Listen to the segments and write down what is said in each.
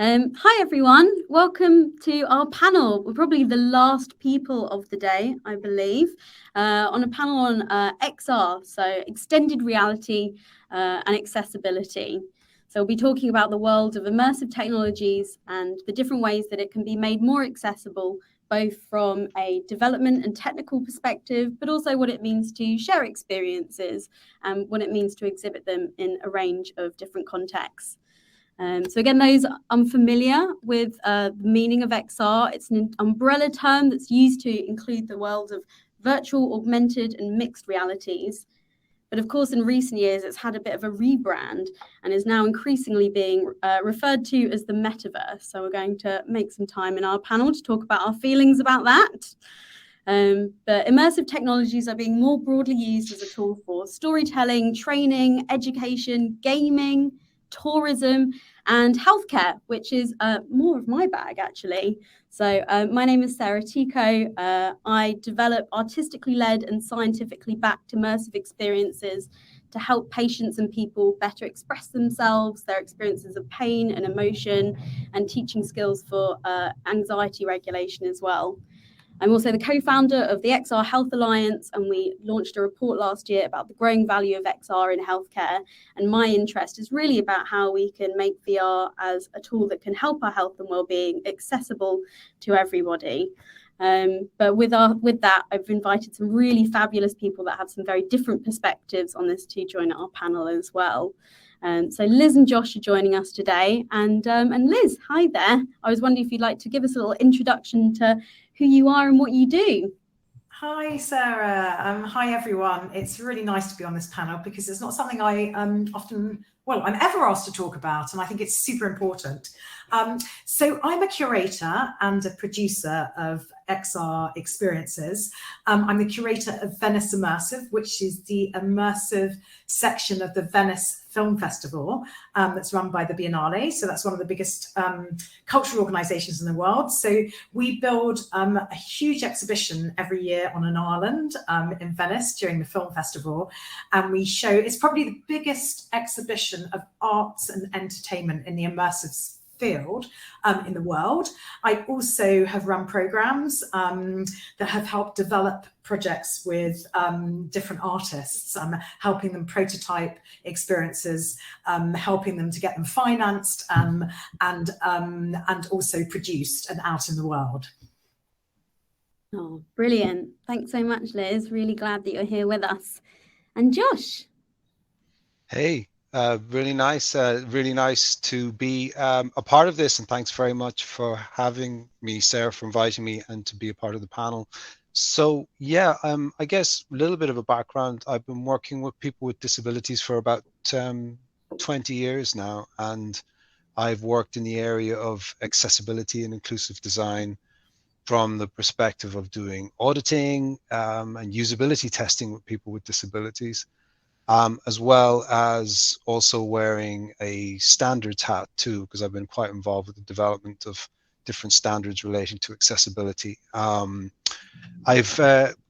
Hi everyone, welcome to our panel. We're probably the last people of the day, I believe, on a panel on XR, so extended reality and accessibility. So we'll be talking about the world of immersive technologies and the different ways that it can be made more accessible, both from a development and technical perspective, but also what it means to share experiences and what it means to exhibit them in a range of different contexts. So again, those unfamiliar with the meaning of XR, it's an umbrella term that's used to include the world of virtual, augmented and mixed realities. But of course, in recent years, it's had a bit of a rebrand and is now increasingly being referred to as the metaverse. So we're going to make some time in our panel to talk about our feelings about that. But immersive technologies are being more broadly used as a tool for storytelling, training, education, gaming, tourism and healthcare, which is more of my bag actually. So my name is Sarah Ticho. I develop artistically led and scientifically backed immersive experiences to help patients and people better express themselves, their experiences of pain and emotion, and teaching skills for anxiety regulation as well. I'm also the co-founder of the XR Health Alliance, and we launched a report last year about the growing value of XR in healthcare. And my interest is really about how we can make VR as a tool that can help our health and well-being accessible to everybody. But with that, I've invited some really fabulous people that have some very different perspectives on this to join our panel as well. So Liz and Josh are joining us today. And Liz, hi there. I was wondering if you'd like to give us a little introduction to who you are and what you do. Hi, Sarah. Hi, everyone. It's really nice to be on this panel because it's not something I I'm ever asked to talk about, and I think it's super important. So I'm a curator and a producer of XR experiences. I'm the curator of Venice Immersive, which is the immersive section of the Venice Film Festival that's run by the Biennale. So that's one of the biggest cultural organizations in the world. So we build a huge exhibition every year on an island in Venice during the film festival. And we show, it's probably the biggest exhibition of arts and entertainment in the immersive field in the world. I also have run programs that have helped develop projects with different artists, helping them prototype experiences, helping them to get them financed and also produced and out in the world. Oh, brilliant. Thanks so much, Liz. Really glad that you're here with us. And Josh. Hey, really nice to be a part of this, and thanks very much for having me, Sarah, for inviting me and to be a part of the panel. So yeah, I guess a little bit of a background. I've been working with people with disabilities for about 20 years now, and I've worked in the area of accessibility and inclusive design from the perspective of doing auditing and usability testing with people with disabilities. As well as also wearing a standards hat too, because I've been quite involved with the development of different standards relating to accessibility. I've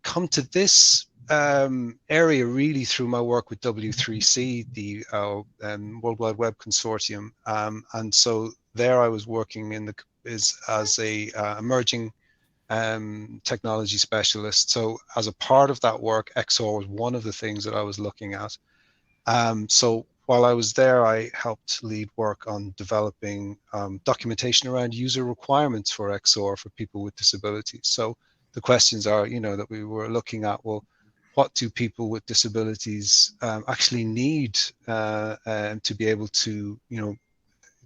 come to this area really through my work with W3C, the World Wide Web Consortium, and so there I was working as a emerging technology specialist. So as a part of that work, XR was one of the things that I was looking at. So while I was there, I helped lead work on developing documentation around user requirements for XR for people with disabilities. So the questions are, that we were looking at, well, what do people with disabilities actually need to be able to,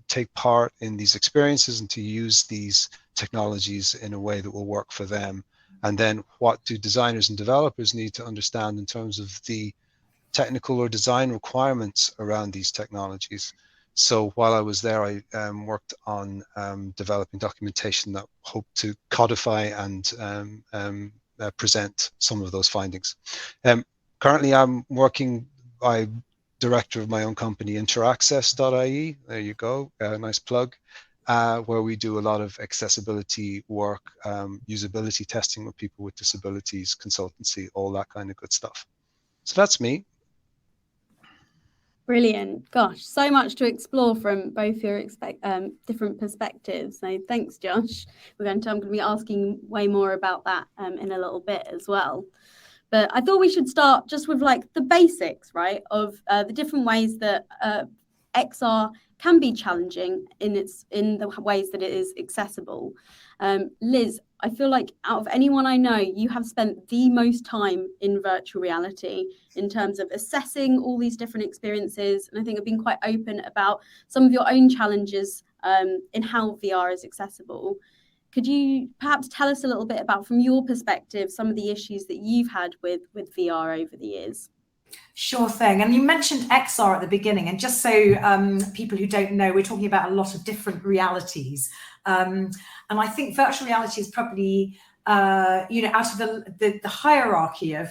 take part in these experiences and to use these technologies in a way that will work for them? And then what do designers and developers need to understand in terms of the technical or design requirements around these technologies? So while I was there, I worked on developing documentation that hoped to codify and present some of those findings. Currently, I'm director of my own company, InterAccess.ie. There you go, nice plug, where we do a lot of accessibility work, usability testing with people with disabilities, consultancy, all that kind of good stuff. So that's me. Brilliant. Gosh, so much to explore from both your different perspectives. So thanks, Josh. I'm going to be asking way more about that in a little bit as well. But I thought we should start just with like the basics, right, of the different ways that XR can be challenging in the ways that it is accessible. Liz, I feel like out of anyone I know, you have spent the most time in virtual reality in terms of assessing all these different experiences. And I think I've been quite open about some of your own challenges in how VR is accessible. Could you perhaps tell us a little bit about, from your perspective, some of the issues that you've had with VR over the years? Sure thing. And you mentioned XR at the beginning, and just so people who don't know, we're talking about a lot of different realities. And I think virtual reality is probably, out of the hierarchy of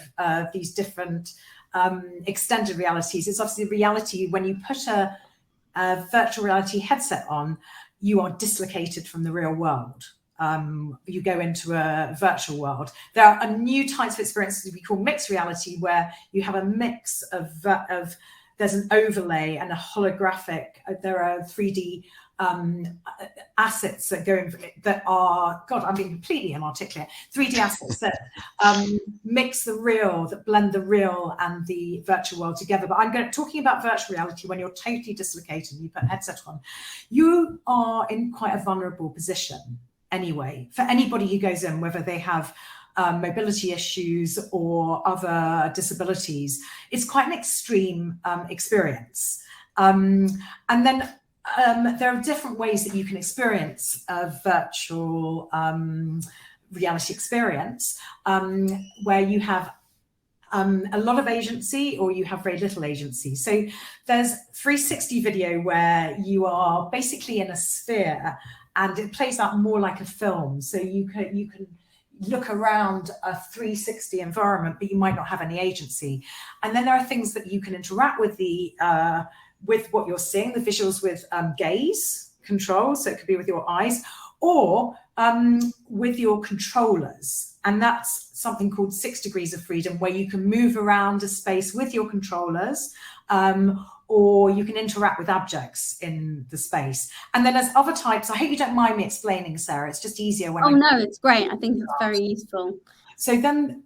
these different extended realities, it's obviously the reality when you put a virtual reality headset on, you are dislocated from the real world. You go into a virtual world. There are new types of experiences we call mixed reality, where you have a mix of there's an overlay and a holographic. There are 3D assets that go in that are, God, I'm being completely inarticulate. 3D assets that mix the real, that blend the real and the virtual world together. But I'm talking about virtual reality when you're totally dislocated and you put a headset on. You are in quite a vulnerable position. Anyway, for anybody who goes in, whether they have mobility issues or other disabilities, it's quite an extreme experience. And then there are different ways that you can experience a virtual reality experience, where you have a lot of agency or you have very little agency. So there's 360 video where you are basically in a sphere, and it plays out more like a film. So you can look around a 360 environment, but you might not have any agency. And then there are things that you can interact with with what you're seeing, the visuals with gaze control. So it could be with your eyes or with your controllers. And that's something called 6 degrees of freedom, where you can move around a space with your controllers, or you can interact with objects in the space. And then there's other types. I hope you don't mind me explaining, Sarah. It's just easier when no, it's great. I think it's very useful. So then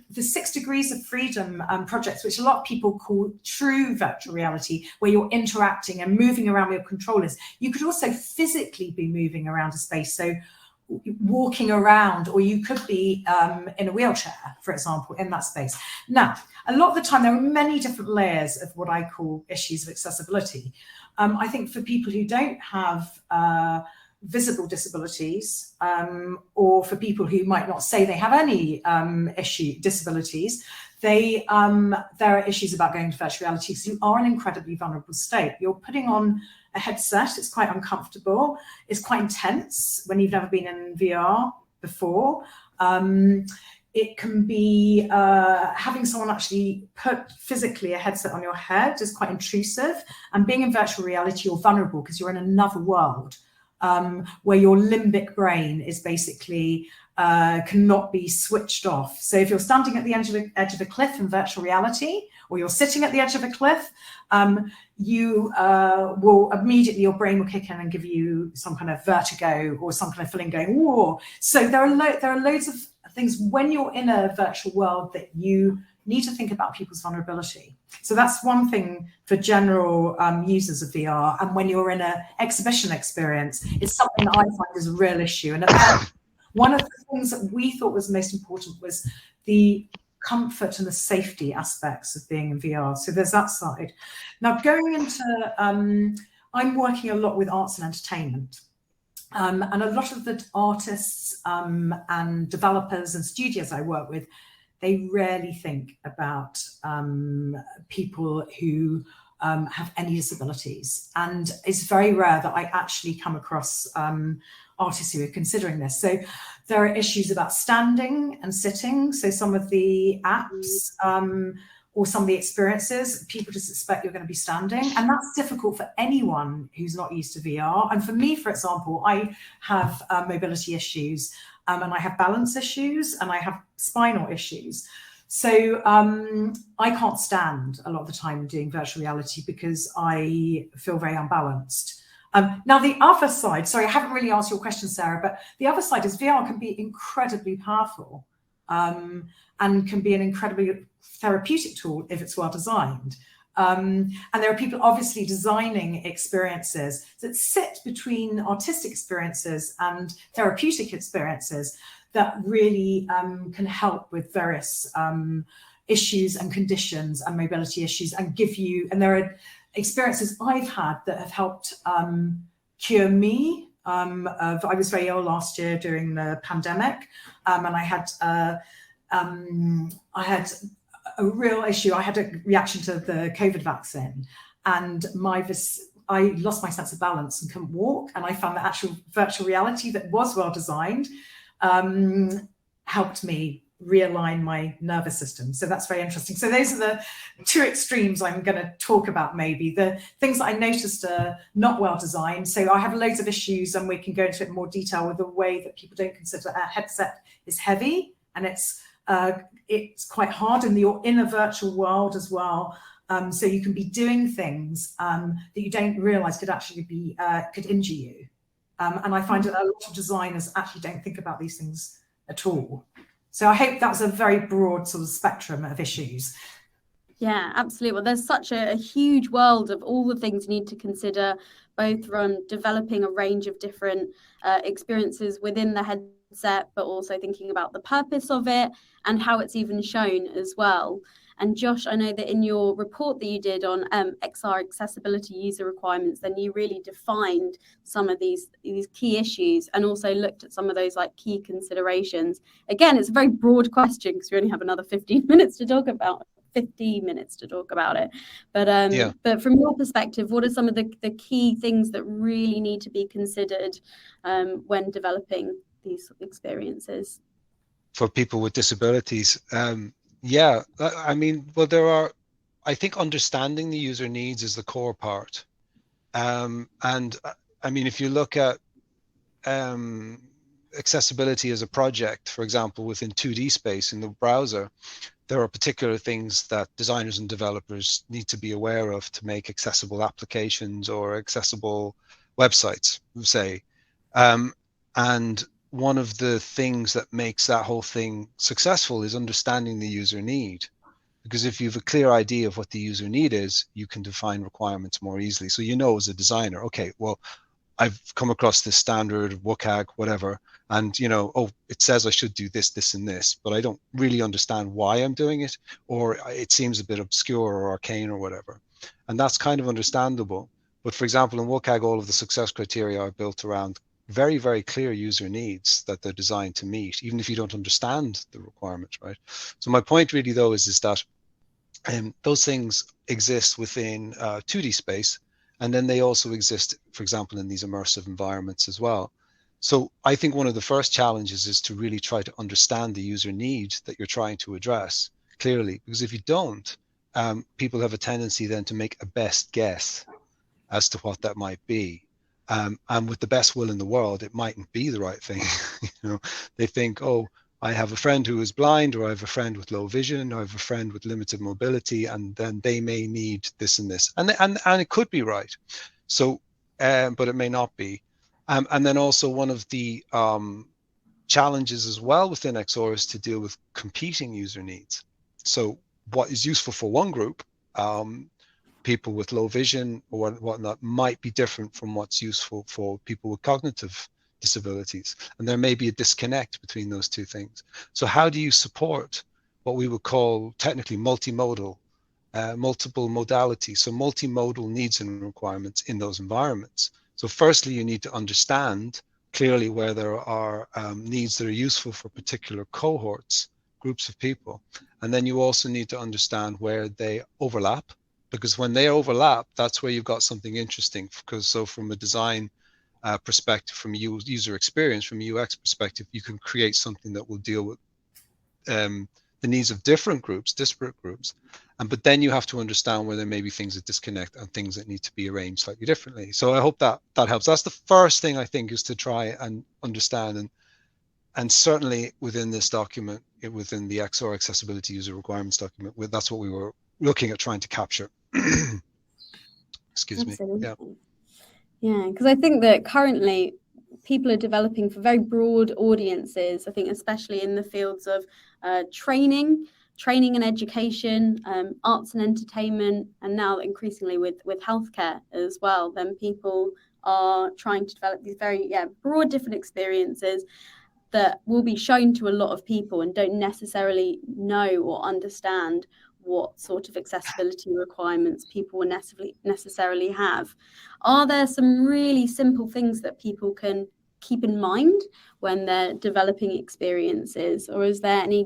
the 6 degrees of freedom projects, which a lot of people call true virtual reality, where you're interacting and moving around with your controllers. You could also physically be moving around a space. So walking around, or you could be in a wheelchair, for example, in that space. Now, a lot of the time, there are many different layers of what I call issues of accessibility. I think for people who don't have visible disabilities, or for people who might not say they have any disabilities, there are issues about going to virtual reality, because you are in an incredibly vulnerable state. You're putting on a headset, it's quite uncomfortable, it's quite intense when you've never been in VR before. It can be having someone actually put physically a headset on your head is quite intrusive. And being in virtual reality, you're vulnerable because you're in another world where your limbic brain is basically cannot be switched off. So if you're standing at the edge of a cliff in virtual reality, or you're sitting at the edge of a cliff, you will immediately, your brain will kick in and give you some kind of vertigo or some kind of feeling going, whoa. So there are loads of things when you're in a virtual world that you need to think about people's vulnerability. So that's one thing for general users of VR. And when you're in an exhibition experience, it's something that I find is a real issue. And one of the things that we thought was most important was the comfort and the safety aspects of being in VR. So there's that side. Now going into, I'm working a lot with arts and entertainment. And a lot of the artists and developers and studios I work with, they rarely think about people who have any disabilities. And it's very rare that I actually come across artists who are considering this. So there are issues about standing and sitting. So some of the apps or some of the experiences, people just expect you're going to be standing. And that's difficult for anyone who's not used to VR. And for me, for example, I have mobility issues and I have balance issues and I have spinal issues. So I can't stand a lot of the time doing virtual reality because I feel very unbalanced. Now, the other side, sorry, I haven't really answered your question, Sarah, but the other side is VR can be incredibly powerful and can be an incredibly therapeutic tool if it's well designed. And there are people obviously designing experiences that sit between artistic experiences and therapeutic experiences that really can help with various issues and conditions and mobility issues and give you, and there are experiences I've had that have helped cure me. I was very ill last year during the pandemic, and I had a real issue. I had a reaction to the COVID vaccine, and I lost my sense of balance and couldn't walk. And I found that actual virtual reality that was well designed helped me realign my nervous system. So that's very interesting. So those are the two extremes I'm going to talk about. Maybe the things that I noticed are not well designed. So I have loads of issues, and we can go into it in more detail with the way that people don't consider a headset is heavy, and it's quite hard in a virtual world as well. So you can be doing things that you don't realize could actually be could injure you. And I find that a lot of designers actually don't think about these things at all. So I hope that's a very broad sort of spectrum of issues. Yeah, absolutely. Well, there's such a huge world of all the things you need to consider, both from developing a range of different experiences within the headset, but also thinking about the purpose of it and how it's even shown as well. And Josh, I know that in your report that you did on XR accessibility user requirements, then you really defined some of these key issues and also looked at some of those like key considerations. Again, it's a very broad question because we only have another 15 minutes to talk about. 15 minutes to talk about it, but from your perspective, what are some of the key things that really need to be considered when developing these experiences for people with disabilities? I mean, well, I think understanding the user needs is the core part, and I mean, if you look at accessibility as a project, for example, within 2D space in the browser, there are particular things that designers and developers need to be aware of to make accessible applications or accessible websites, say. And one of the things that makes that whole thing successful is understanding the user need. Because if you have a clear idea of what the user need is, you can define requirements more easily. So you know as a designer, okay, well, I've come across this standard, WCAG, whatever, and it says I should do this, this, and this, but I don't really understand why I'm doing it, or it seems a bit obscure or arcane or whatever. And that's kind of understandable. But for example, in WCAG, all of the success criteria are built around very, very clear user needs that they're designed to meet, even if you don't understand the requirement, right? So my point really, though, is that those things exist within 2D space, and then they also exist, for example, in these immersive environments as well. So I think one of the first challenges is to really try to understand the user need that you're trying to address clearly, because if you don't, people have a tendency then to make a best guess as to what that might be. And with the best will in the world, it mightn't be the right thing. They think, oh, I have a friend who is blind, or I have a friend with low vision, or I have a friend with limited mobility, and then they may need this and this, and it could be right. So, but it may not be. And then also one of the challenges as well within XR is to deal with competing user needs. So what is useful for one group, people with low vision or whatnot, might be different from what's useful for people with cognitive disabilities, and there may be a disconnect between those two things. So how do you support what we would call technically multimodal, multiple modalities, so multimodal needs and requirements in those environments? So firstly, you need to understand clearly where there are needs that are useful for particular cohorts, groups of people, and then you also need to understand where they overlap, because when they overlap, that's where you've got something interesting. Because so from a design perspective, from a user experience, from a UX perspective, you can create something that will deal with the needs of different groups, disparate groups. But then you have to understand where there may be things that disconnect and things that need to be arranged slightly differently. So I hope that helps. That's the first thing, I think, is to try and understand and And certainly within this document, within the XR accessibility user requirements document, that's what we were looking at trying to capture. Excuse me. Yeah. Yeah, because I think that currently people are developing for very broad audiences. I think especially in the fields of training and education, arts and entertainment, and now increasingly with healthcare as well. Then people are trying to develop these very broad different experiences that will be shown to a lot of people and don't necessarily know or understand what sort of accessibility requirements people will necessarily have. Are there some really simple things that people can keep in mind when they're developing experiences, or is there any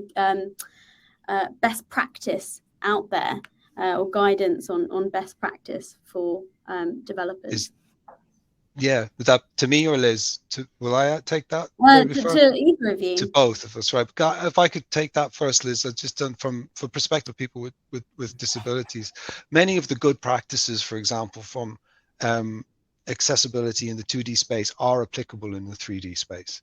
best practice out there or guidance on best practice for developers? Yeah, would that to me or Liz? Will I take that? To either of you. To both of us, right? If I could take that first, Liz, I've just done for perspective of people with disabilities. Many of the good practices, for example, from accessibility in the 2D space are applicable in the 3D space.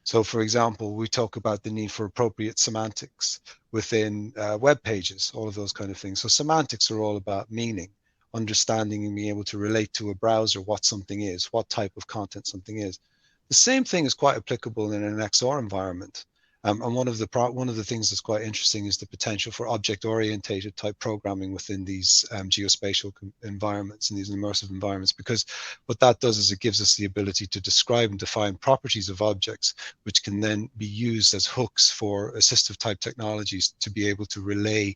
So, for example, we talk about the need for appropriate semantics within web pages, all of those kind of things. So semantics are all about meaning, understanding and being able to relate to a browser what something is, what type of content something is. The same thing is quite applicable in an XR environment. And one of the things that's quite interesting is the potential for object-orientated type programming within these geospatial environments and these immersive environments, because what that does is it gives us the ability to describe and define properties of objects, which can then be used as hooks for assistive type technologies to be able to relay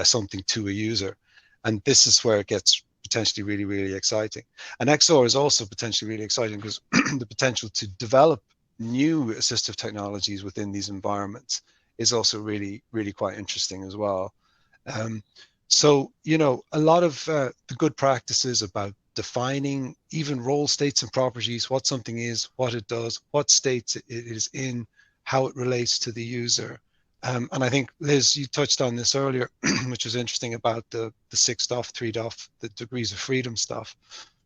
something to a user. And this is where it gets potentially really, really exciting. And XR is also potentially really exciting because the potential to develop new assistive technologies within these environments is also really, really quite interesting as well. So, you know, a lot of the good practices about defining even role states and properties, what something is, what it does, what states it is in, how it relates to the user. And I think, Liz, you touched on this earlier, which was interesting about the 6DOF, 3DOF, the degrees of freedom stuff,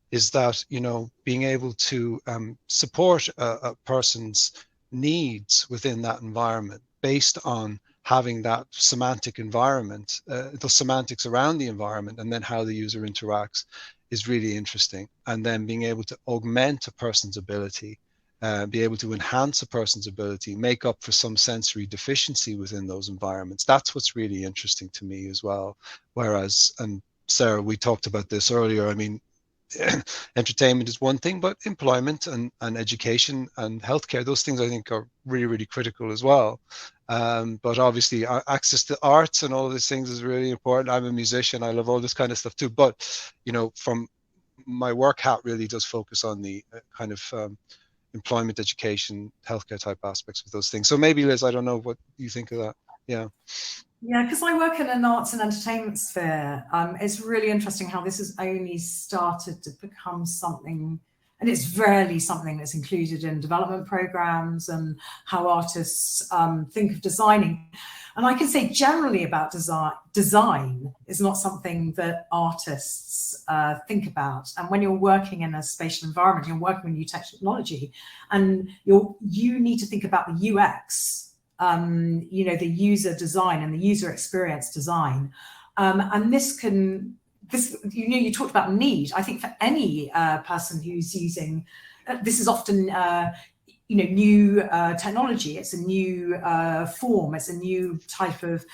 is that, you know, being able to support a person's needs within that environment based on having that semantic environment, the semantics around the environment, and then how the user interacts is really interesting. And then being able to augment a person's ability, be able to enhance a person's ability, make up for some sensory deficiency within those environments. That's what's really interesting to me as well. Whereas, and Sarah, we talked about this earlier, I mean, entertainment is one thing, but employment and education and healthcare, those things I think are really, really critical as well. But obviously access to arts and all of these things is really important. I'm a musician, I love all this kind of stuff too. But, you know, from my work hat really does focus on the kind of employment, education, healthcare type aspects of those things. So maybe, Liz, I don't know what you think of that. Yeah. Yeah, because I work in an arts and entertainment sphere. It's really interesting how this has only started to become something, and it's rarely something that's included in development programs and how artists think of designing. And I can say generally about design is not something that artists think about. And when you're working in a spatial environment, you're working with new technology, and you need to think about the UX. You know, the user design and the user experience design. And this, you know, you talked about need. I think for any person who's using, this is often, you know, new technology. It's a new form. It's a new type of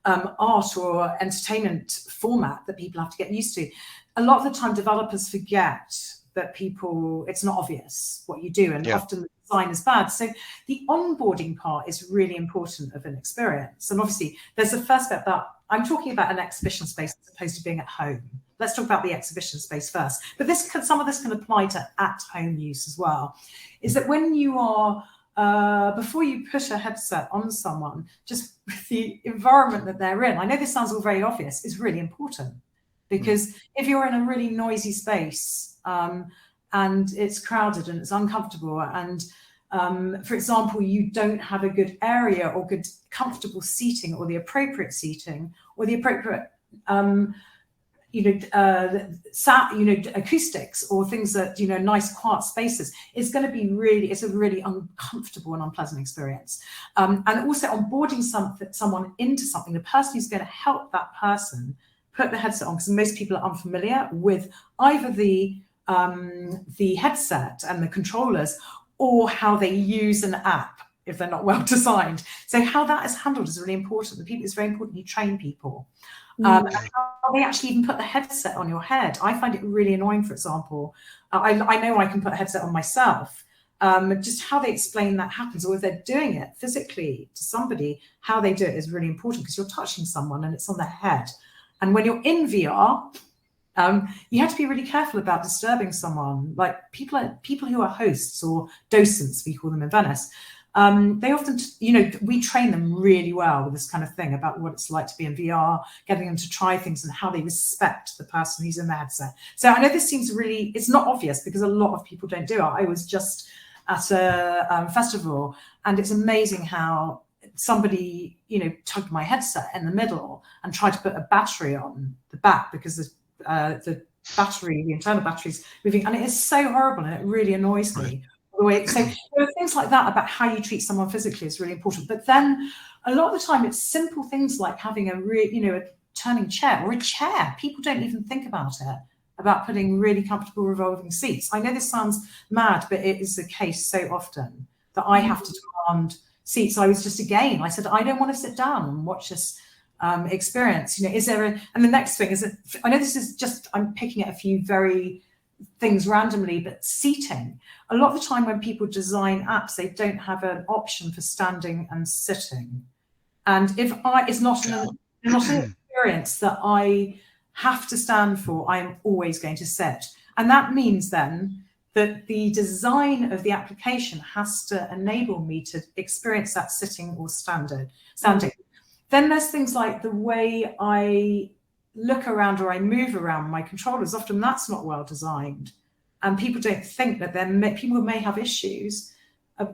art or entertainment format that people have to get used to. A lot of the time, developers forget that it's not obvious what you do, and often the design is bad. So the onboarding part is really important of an experience. And obviously there's the first bit about, I'm talking about an exhibition space as opposed to being at home. Let's talk about the exhibition space first. But some of this can apply to at-home use as well, is that when you are, before you put a headset on someone, just the environment that they're in, I know this sounds all very obvious, is really important. Because if you're in a really noisy space, and it's crowded and it's uncomfortable, and for example, you don't have a good area or good comfortable seating or the appropriate seating or the appropriate acoustics or things that, nice quiet spaces, it's going to be it's a really uncomfortable and unpleasant experience. And also onboarding someone into something, the person who's going to help that person put the headset on, because most people are unfamiliar with either the headset and the controllers or how they use an app if they're not well designed. So how that is handled is really important. It's very important you train people. And how they actually even put the headset on your head. I find it really annoying, for example. I know I can put a headset on myself. Just how they explain that happens, or if they're doing it physically to somebody, how they do it is really important, because you're touching someone and it's on their head. And when you're in VR, you have to be really careful about disturbing someone. Like people who are hosts or docents, we call them in Venice. They often, we train them really well with this kind of thing about what it's like to be in VR, getting them to try things and how they respect the person who's in the headset. So I know this seems it's not obvious because a lot of people don't do it. I was just at a festival, and it's amazing how somebody, tugged my headset in the middle and tried to put a battery on the back because the internal battery's moving, and it is so horrible and it really annoys me. So there are things like that about how you treat someone physically is really important. But then a lot of the time it's simple things like having a turning chair or a chair. People don't even think about it, about putting really comfortable revolving seats. I know this sounds mad, but it is the case so often that I have to demand seats. I said, I don't want to sit down and watch this experience. Is there and the next thing is that, I know this is just, I'm picking at a few very things randomly, but seating. A lot of the time when people design apps, they don't have an option for standing and sitting. And it's not an experience that I have to stand for, I am always going to sit. And that means then that the design of the application has to enable me to experience that sitting or standing. Then there's things like the way I look around or I move around my controllers. Often that's not well designed, and people don't think that people may have issues.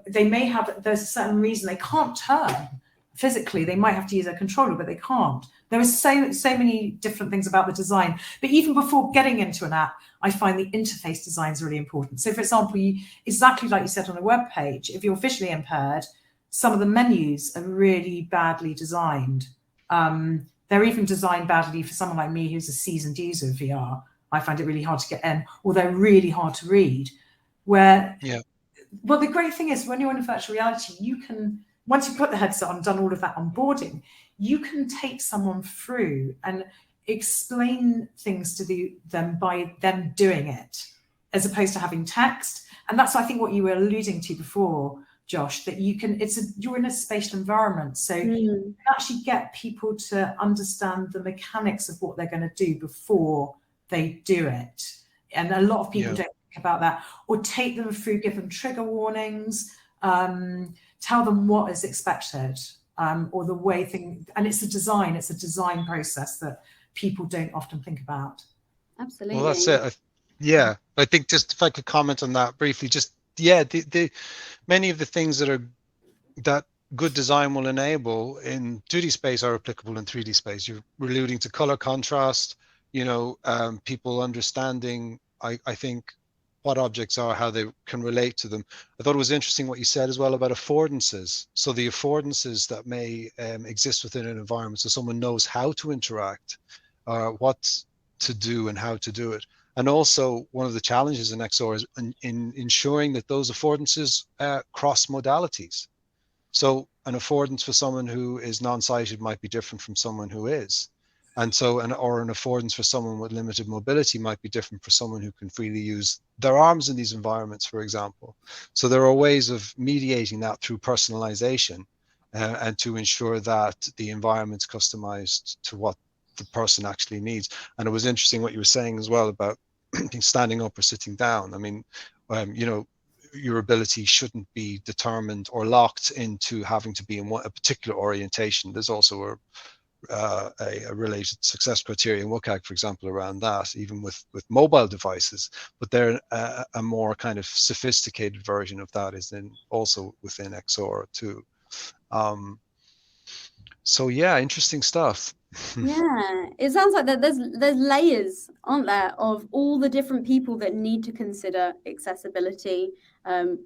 There's a certain reason they can't turn physically. They might have to use a controller, but they can't. There are so many different things about the design. But even before getting into an app, I find the interface design is really important. So for example, exactly like you said on a web page, if you're visually impaired, some of the menus are really badly designed. They're even designed badly for someone like me who's a seasoned user of VR. I find it really hard to get in, or they're really hard to read. Well, the great thing is when you're in virtual reality, you can, once you put the headset on, done all of that onboarding, you can take someone through and explain things to them by them doing it, as opposed to having text. And that's, I think, what you were alluding to before, Josh, that you're in a spatial environment, so you can actually get people to understand the mechanics of what they're going to do before they do it. And a lot of people don't think about that, or take them through, give them trigger warnings, tell them what is expected, or the way things, and it's a design process that people don't often think about. Absolutely. Well, that's it. I think just if I could comment on that briefly, the many of the things that good design will enable in 2D space are applicable in 3D space. You're alluding to color contrast, people understanding, I think, what objects are, how they can relate to them. I thought it was interesting what you said as well about affordances. So the affordances that may exist within an environment, so someone knows how to interact, what to do and how to do it. And also one of the challenges in XR is in ensuring that those affordances cross modalities. So an affordance for someone who is non-sighted might be different from someone who is. And so, or an affordance for someone with limited mobility might be different for someone who can freely use their arms in these environments, for example. So there are ways of mediating that through personalization and to ensure that the environment's customized to what the person actually needs. And it was interesting what you were saying as well about standing up or sitting down. I mean, your ability shouldn't be determined or locked into having to be in a particular orientation. There's also a related success criteria in WCAG, for example, around that, even with mobile devices. But they're a more kind of sophisticated version of that is also within XR too. So yeah, interesting stuff. Yeah, it sounds like that there's layers, aren't there, of all the different people that need to consider accessibility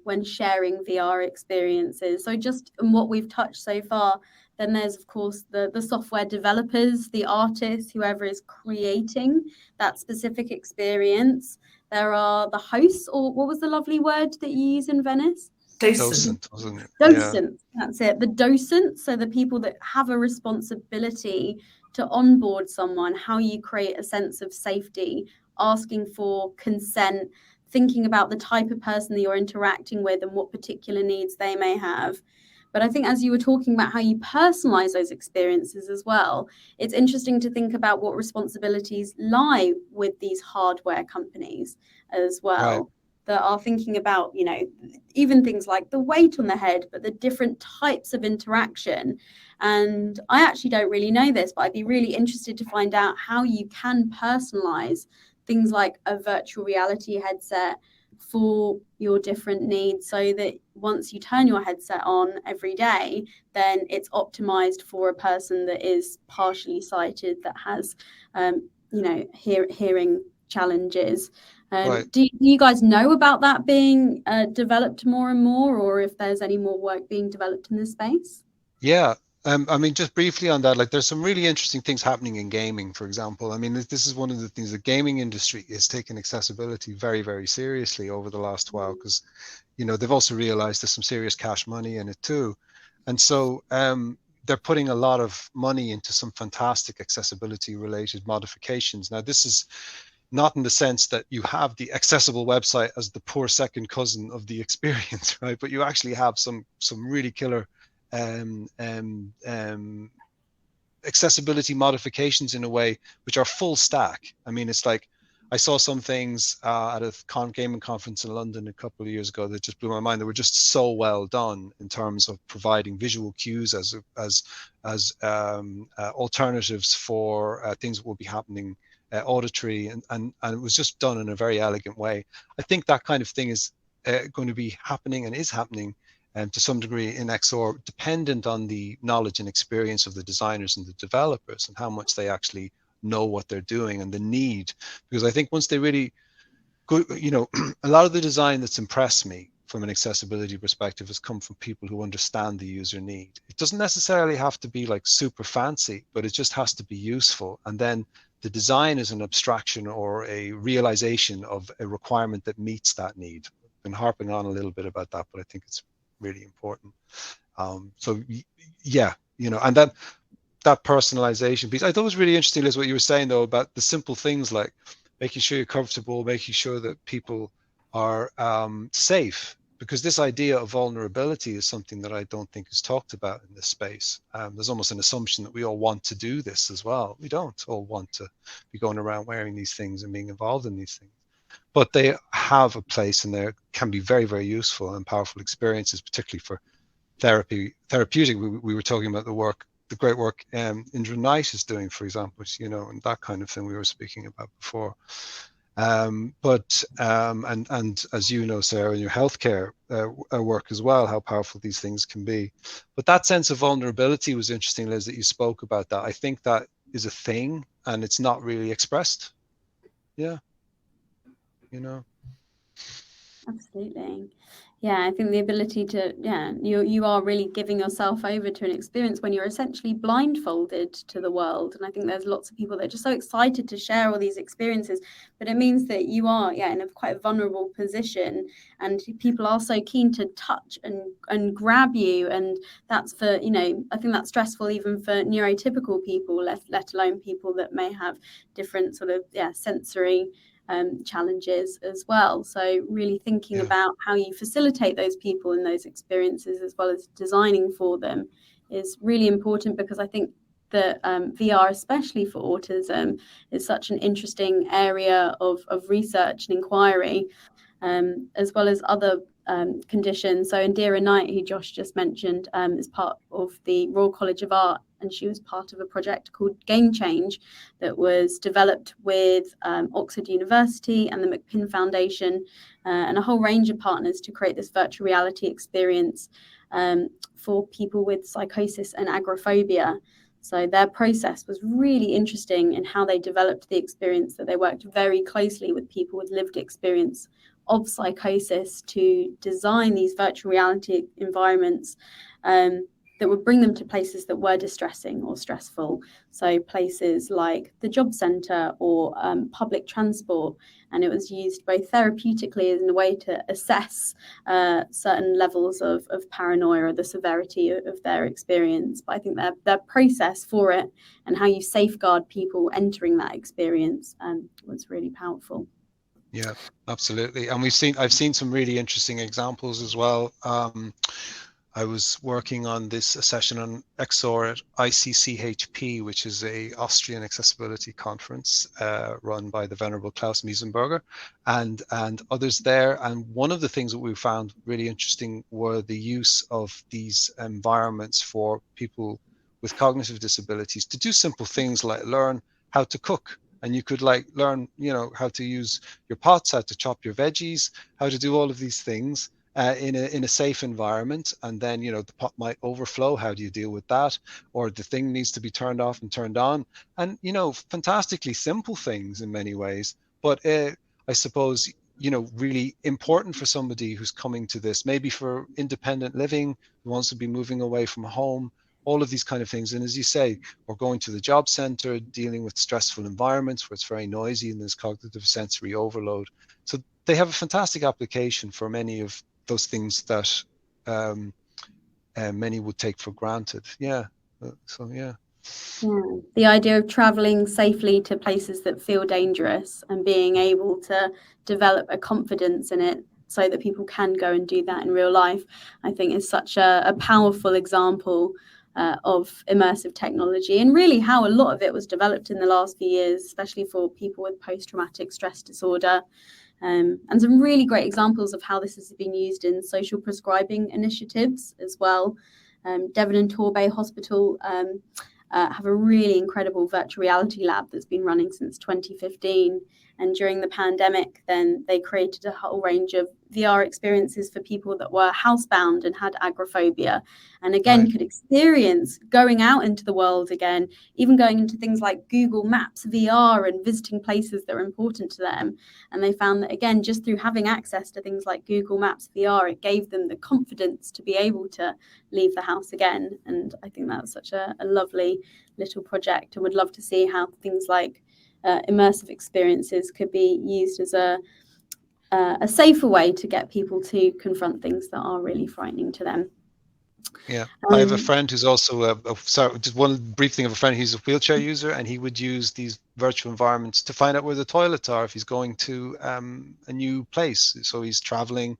when sharing VR experiences. So just in what we've touched so far, then there's of course the software developers, the artists, whoever is creating that specific experience. There are the hosts, or what was the lovely word that you use in Venice? Docent, wasn't it? Yeah. Docents, that's it. The docents, so the people that have a responsibility to onboard someone, how you create a sense of safety, asking for consent, thinking about the type of person that you're interacting with and what particular needs they may have. But I think as you were talking about how you personalize those experiences as well, it's interesting to think about what responsibilities lie with these hardware companies as well. Right. That are thinking about, you know, even things like the weight on the head, but the different types of interaction. And I actually don't really know this, but I'd be really interested to find out how you can personalize things like a virtual reality headset for your different needs, so that once you turn your headset on every day, then it's optimized for a person that is partially sighted, that has hearing challenges. Right. Do you guys know about that being developed more and more, or if there's any more work being developed in this space? Yeah. I mean, just briefly on that, like there's some really interesting things happening in gaming, for example. I mean, this is one of the things. The gaming industry is taking accessibility very, very seriously over the last while, because, you know, they've also realized there's some serious cash money in it too. And so they're putting a lot of money into some fantastic accessibility related modifications. Now, this is not in the sense that you have the accessible website as the poor second cousin of the experience, right? But you actually have some really killer um, um, um, accessibility modifications in a way which are full stack. I mean, it's like I saw some things at a gaming conference in London a couple of years ago that just blew my mind. They were just so well done in terms of providing visual cues as alternatives for things that will be happening auditory, and it was just done in a very elegant way. I think that kind of thing is going to be happening and is happening to some degree in XR, dependent on the knowledge and experience of the designers and the developers and how much they actually know what they're doing and the need. Because I think once they really go, you know, a lot of the design that's impressed me from an accessibility perspective has come from people who understand the user need. It doesn't necessarily have to be like super fancy, but it just has to be useful. And then the design is an abstraction or a realization of a requirement that meets that need. I've been harping on a little bit about that, but I think it's really important. So yeah, you know, and that personalization piece, I thought was really interesting, Liz, what you were saying though about the simple things like making sure you're comfortable, making sure that people are safe, because this idea of vulnerability is something that I don't think is talked about in this space. There's almost an assumption that we all want to do this as well. We don't all want to be going around wearing these things and being involved in these things, but they have a place and they can be very, very useful and powerful experiences, particularly for therapeutic. We were talking about the great work Indra Knight is doing, for example, you know, and that kind of thing we were speaking about before. And as you know, Sarah, in your healthcare work as well, how powerful these things can be. But that sense of vulnerability was interesting, Liz, that you spoke about that. I think that is a thing and it's not really expressed. Yeah. You know. Absolutely. Yeah, I think the ability to, you are really giving yourself over to an experience when you're essentially blindfolded to the world. And I think there's lots of people that are just so excited to share all these experiences, but it means that you are, in a quite a vulnerable position, and people are so keen to touch and grab you. And that's for, I think that's stressful even for neurotypical people, let alone people that may have different sort of, sensory challenges as well. So really thinking about how you facilitate those people in those experiences as well as designing for them is really important, because I think that VR, especially for autism, is such an interesting area of research and inquiry, as well as other condition. So Indira Knight, who Josh just mentioned, is part of the Royal College of Art, and she was part of a project called Game Change that was developed with Oxford University and the McPin Foundation and a whole range of partners to create this virtual reality experience for people with psychosis and agoraphobia. So their process was really interesting in how they developed the experience, that they worked very closely with people with lived experience of psychosis to design these virtual reality environments that would bring them to places that were distressing or stressful. So places like the job centre or public transport. And it was used both therapeutically as in a way to assess certain levels of paranoia or the severity of their experience. But I think their process for it and how you safeguard people entering that experience was really powerful. Yeah, absolutely. And I've seen some really interesting examples as well. I was working on a session on XR at ICCHP, which is a Austrian accessibility conference run by the Venerable Klaus Miesenberger and others there. And one of the things that we found really interesting were the use of these environments for people with cognitive disabilities to do simple things like learn how to cook. And you could learn, how to use your pots, how to chop your veggies, how to do all of these things. In a safe environment, and then the pot might overflow. How do you deal with that? Or the thing needs to be turned off and turned on, and fantastically simple things in many ways. But I suppose really important for somebody who's coming to this, maybe for independent living, who wants to be moving away from home. All of these kind of things, and as you say, or going to the job center, dealing with stressful environments where it's very noisy and there's cognitive sensory overload. So they have a fantastic application for many of those things that many would take for granted. Yeah. So yeah. The idea of traveling safely to places that feel dangerous and being able to develop a confidence in it so that people can go and do that in real life, I think is such a powerful example of immersive technology, and really how a lot of it was developed in the last few years, especially for people with post-traumatic stress disorder. And some really great examples of how this has been used in social prescribing initiatives as well. Devon and Torbay Hospital have a really incredible virtual reality lab that's been running since 2015. And during the pandemic, then they created a whole range of VR experiences for people that were housebound and had agoraphobia, and again could experience going out into the world again, even going into things like Google Maps VR and visiting places that are important to them. And they found that, again, just through having access to things like Google Maps VR, it gave them the confidence to be able to leave the house again. And I think that's such a lovely little project, and would love to see how things like immersive experiences could be used as a safer way to get people to confront things that are really frightening to them. Yeah, I have a friend who's also sorry, just one brief thing of a friend who's a wheelchair user, and he would use these virtual environments to find out where the toilets are if he's going to a new place. So he's traveling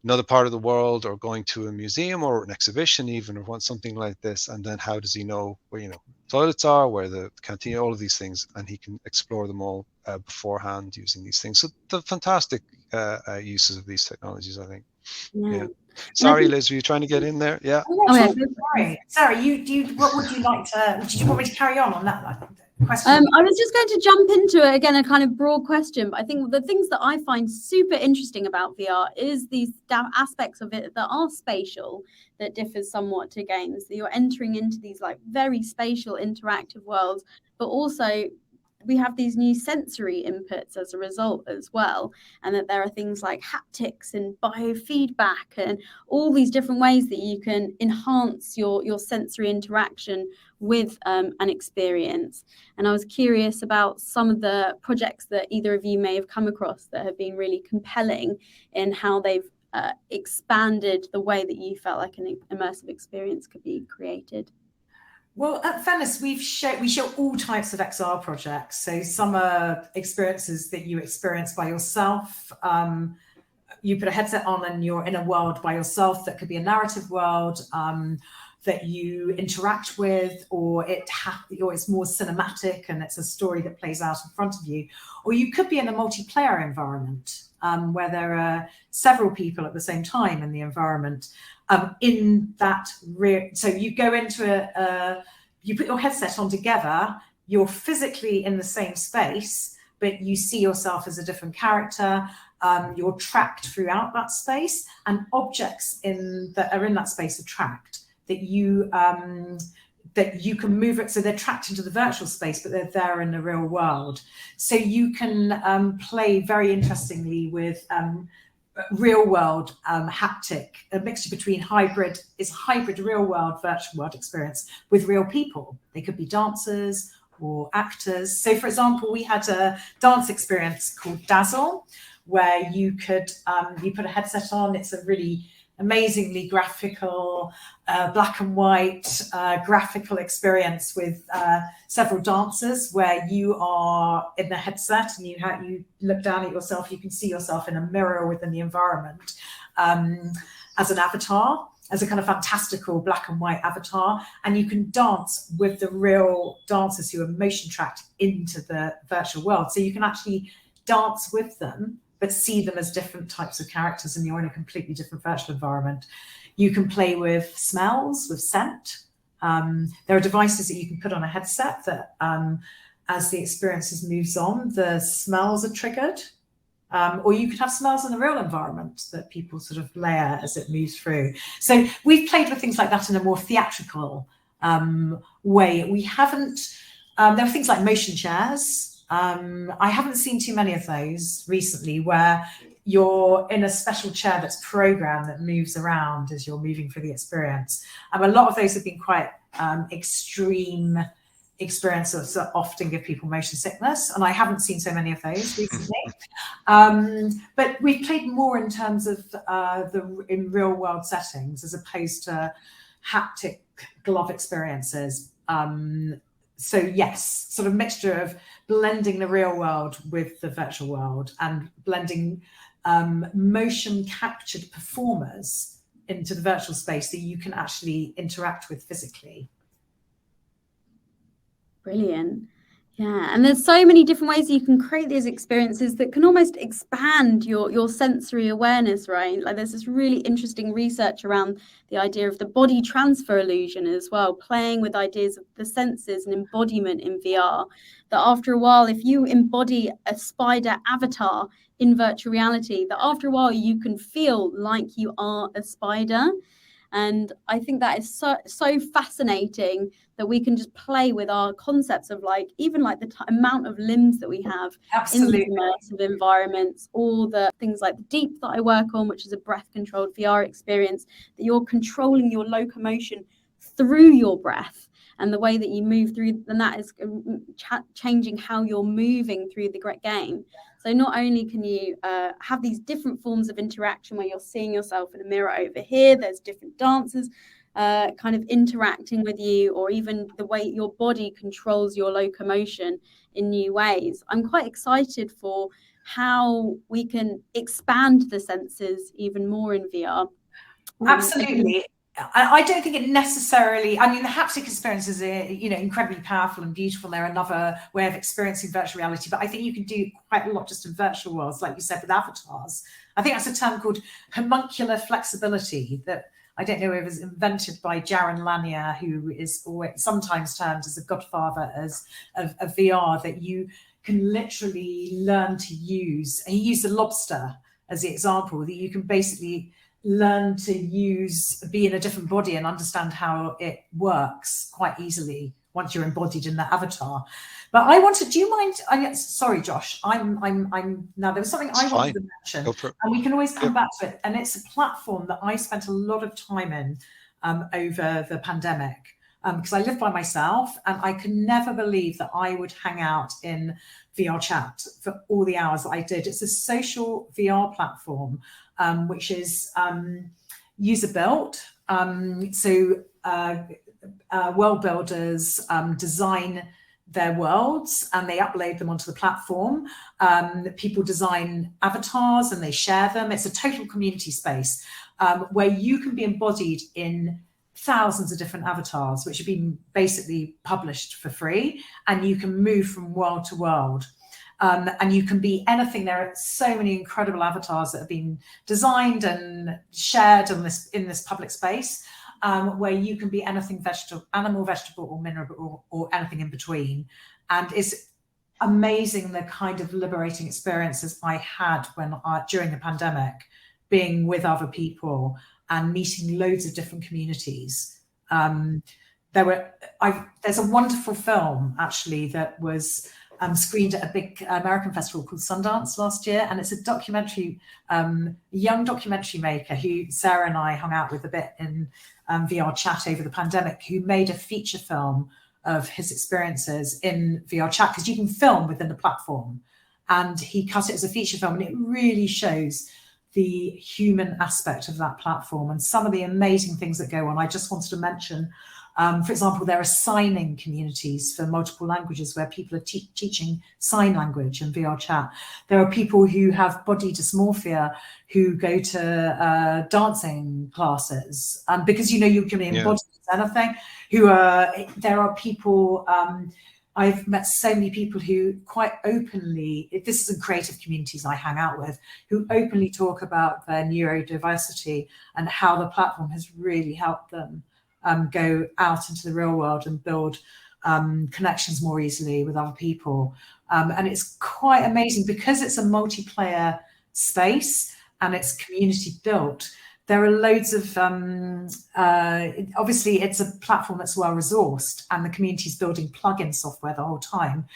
another part of the world, or going to a museum or an exhibition even, or something like this, and then how does he know where toilets are, where the canteen, all of these things, and he can explore them all beforehand using these things. So the fantastic uses of these technologies, I think. Yeah. Sorry, Liz, were you trying to get in there? Yeah. Sorry, Sarah, what would you like to? Did you want me to carry on that question? I was just going to jump into it again, a kind of broad question, but I think the things that I find super interesting about VR is these aspects of it that are spatial, that differs somewhat to games, that you're entering into these very spatial interactive worlds, but also we have these new sensory inputs as a result as well, and that there are things like haptics and biofeedback and all these different ways that you can enhance your sensory interaction with an experience. And I was curious about some of the projects that either of you may have come across that have been really compelling in how they've expanded the way that you felt like an immersive experience could be created. Well, at Venice, we show all types of XR projects. So some are experiences that you experience by yourself. You put a headset on and you're in a world by yourself. That could be a narrative world that you interact with, or it's more cinematic and it's a story that plays out in front of you. Or you could be in a multiplayer environment. where there are several people at the same time in the environment. In that so you go into you put your headset on together, you're physically in the same space, but you see yourself as a different character. You're tracked throughout that space, and objects that are in that space are tracked, that you can move it. So they're tracked into the virtual space, but they're there in the real world. So you can play very interestingly with real world haptic, a mixture between hybrid real world, virtual world experience with real people. They could be dancers or actors. So for example, we had a dance experience called Dazzle, where you could you put a headset on. It's a really amazingly graphical, black and white graphical experience with several dancers, where you are in the headset and you look down at yourself. You can see yourself in a mirror within the environment as an avatar, as a kind of fantastical black and white avatar, and you can dance with the real dancers who are motion tracked into the virtual world. So you can actually dance with them, but see them as different types of characters, and you're in a completely different virtual environment. You can play with smells, with scent. There are devices that you can put on a headset that, as the experiences moves on, the smells are triggered. Or you could have smells in the real environment that people sort of layer as it moves through. So we've played with things like that in a more theatrical way. We haven't, there are things like motion chairs. I haven't seen too many of those recently, where you're in a special chair that's programmed that moves around as you're moving through the experience. A lot of those have been quite extreme experiences that often give people motion sickness, and I haven't seen so many of those recently. But we've played more in terms of in real world settings as opposed to haptic glove experiences. So yes, sort of mixture of blending the real world with the virtual world, and blending motion captured performers into the virtual space that you can actually interact with physically. Brilliant. Yeah, and there's so many different ways you can create these experiences that can almost expand your sensory awareness, right? Like there's this really interesting research around the idea of the body transfer illusion as well, playing with ideas of the senses and embodiment in VR, that after a while, if you embody a spider avatar in virtual reality, that after a while you can feel like you are a spider. And I think that is so fascinating that we can just play with our concepts of like, even like the amount of limbs that we have. Absolutely. In immersive environments, all the things like the Deep that I work on, which is a breath controlled VR experience, that you're controlling your locomotion through your breath and the way that you move through, and that is changing how you're moving through the game. So not only can you have these different forms of interaction where you're seeing yourself in a mirror over here, there's different dancers kind of interacting with you, or even the way your body controls your locomotion in new ways. I'm quite excited for how we can expand the senses even more in VR. Absolutely. I don't think it necessarily, I mean, the haptic experiences are, incredibly powerful and beautiful. They're another way of experiencing virtual reality, but I think you can do quite a lot just in virtual worlds, like you said, with avatars. I think that's a term called homuncular flexibility that I don't know if it was invented by Jaron Lanier, who is always sometimes termed as the godfather of VR, that you can literally learn to use. And he used a lobster as the example, that you can basically learn to be in a different body and understand how it works quite easily once you're embodied in that avatar. But do you mind? Sorry, Josh. I'm now. There was something I wanted to mention, and we can always come back to it. And it's a platform that I spent a lot of time in over the pandemic, because I live by myself, and I could never believe that I would hang out in VR chat for all the hours that I did. It's a social VR platform, which is user built. So world builders design their worlds and they upload them onto the platform. People design avatars and they share them. It's a total community space where you can be embodied in thousands of different avatars, which have been basically published for free, and you can move from world to world. And you can be anything. There are so many incredible avatars that have been designed and shared in this public space, where you can be anything animal, vegetable, or mineral, or anything in between. And it's amazing the kind of liberating experiences I had during the pandemic, being with other people and meeting loads of different communities. There's a wonderful film actually that was screened at a big American festival called Sundance last year, and it's a documentary, young documentary maker who Sarah and I hung out with a bit in VR chat over the pandemic, who made a feature film of his experiences in VR chat, because you can film within the platform, and he cut it as a feature film, and it really shows the human aspect of that platform and some of the amazing things that go on. I just wanted to mention, for example, there are signing communities for multiple languages where people are teaching sign language in VR chat. There are people who have body dysmorphia who go to dancing classes, because you can embody anything. There are people, I've met so many people who quite openly, this is in creative communities I hang out with, who openly talk about their neurodiversity and how the platform has really helped them go out into the real world and build connections more easily with other people. And it's quite amazing because it's a multiplayer space and it's community built. There are loads of, obviously it's a platform that's well resourced and the community's building plugin software the whole time.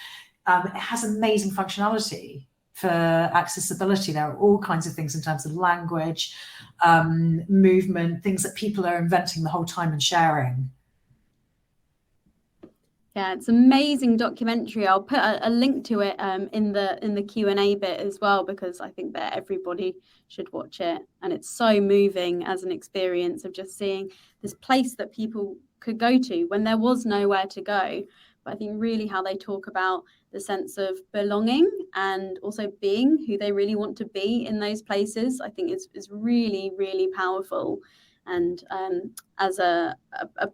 It has amazing functionality for accessibility. There are all kinds of things in terms of language, movement, things that people are inventing the whole time and sharing. Yeah, it's an amazing documentary. I'll put a link to it in the Q&A bit as well, because I think that everybody should watch it. And it's so moving as an experience of just seeing this place that people could go to when there was nowhere to go. But I think really how they talk about the sense of belonging and also being who they really want to be in those places, I think is really, really powerful. And as a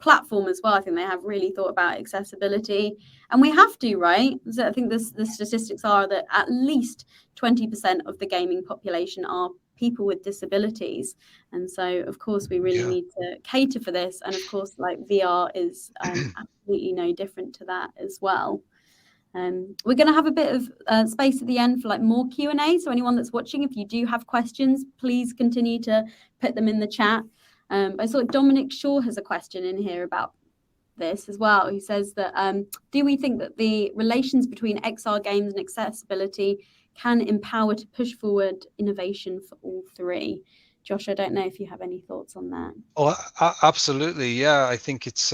platform as well, I think they have really thought about accessibility, and we have to, right? So I think the statistics are that at least 20% of the gaming population are people with disabilities, and so of course we really need to cater for this. And of course, like VR is absolutely no different to that as well. We're going to have a bit of space at the end for like more Q&A. So anyone that's watching, if you do have questions, please continue to put them in the chat. I saw Dominic Shaw has a question in here about this as well. He says that, do we think that the relations between XR games and accessibility can empower to push forward innovation for all three? Josh, I don't know if you have any thoughts on that. Oh, absolutely. Yeah, I think it's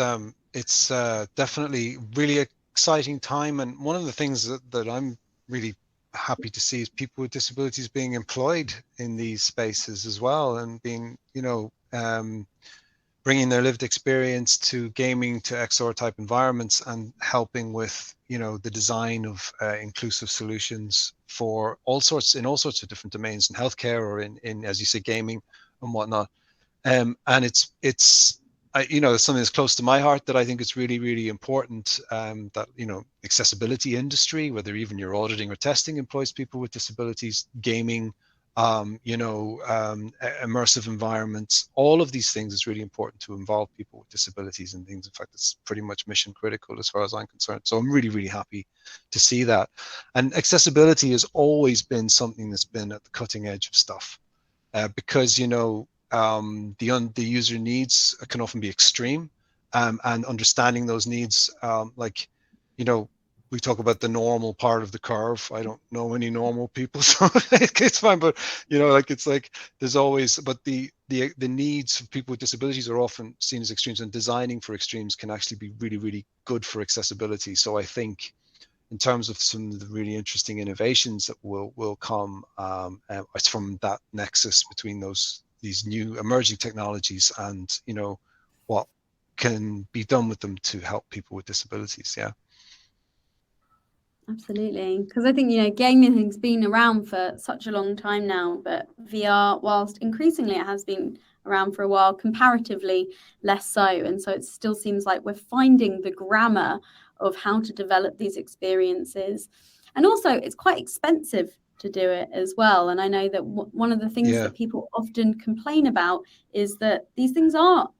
definitely really exciting time. And one of the things that I'm really happy to see is people with disabilities being employed in these spaces as well, and being, bringing their lived experience to gaming, to XR type environments, and helping with, the design of inclusive solutions for all sorts of different domains in healthcare or in, as you say, gaming and whatnot. And it's something that's close to my heart, that I think it's really, really important, that, accessibility industry, whether even you're auditing or testing, employs people with disabilities, gaming, immersive environments, all of these things is really important to involve people with disabilities and things. In fact, it's pretty much mission critical as far as I'm concerned. So I'm really, really happy to see that. And accessibility has always been something that's been at the cutting edge of stuff, because, the user needs can often be extreme, and understanding those needs, we talk about the normal part of the curve. I don't know any normal people, so it's fine. But it's like there's always, but the needs of people with disabilities are often seen as extremes, and designing for extremes can actually be really, really good for accessibility. So I think, in terms of some of the really interesting innovations that will come, it's from that nexus between these new emerging technologies and what can be done with them to help people with disabilities. Yeah. Absolutely, because I think gaming has been around for such a long time now, but VR, whilst increasingly it has been around for a while, comparatively less so, and so it still seems like we're finding the grammar of how to develop these experiences. And also, it's quite expensive to do it as well. And I know that one of the things that people often complain about is that these things are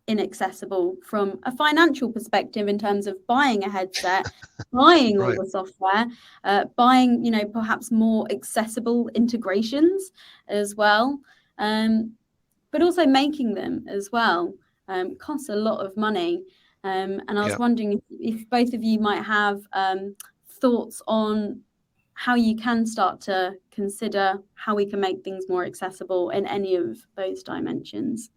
inaccessible from a financial perspective in terms of buying a headset, buying all the software, buying, perhaps more accessible integrations as well, but also making them as well costs a lot of money. And I was wondering if both of you might have thoughts on how you can start to consider how we can make things more accessible in any of those dimensions.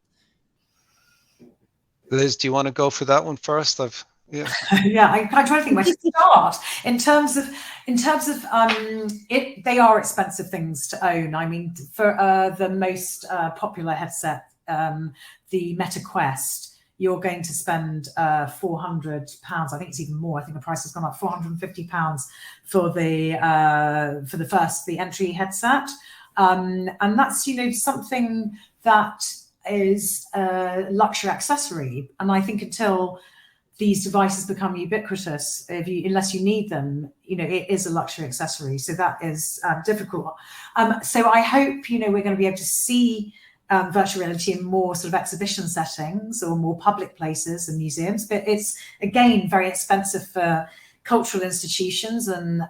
Liz, do you want to go for that one first? I'm trying to think where to start in terms of they are expensive things to own. I mean, for the most popular headset, the Meta Quest, you're going to spend £400. I think it's even more. I think the price has gone up, £450 for the entry headset, and that's something that is a luxury accessory. And I think until these devices become ubiquitous, unless you need them, it is a luxury accessory. So that is difficult. So I hope, we're going to be able to see virtual reality in more sort of exhibition settings or more public places and museums. But it's, again, very expensive for cultural institutions and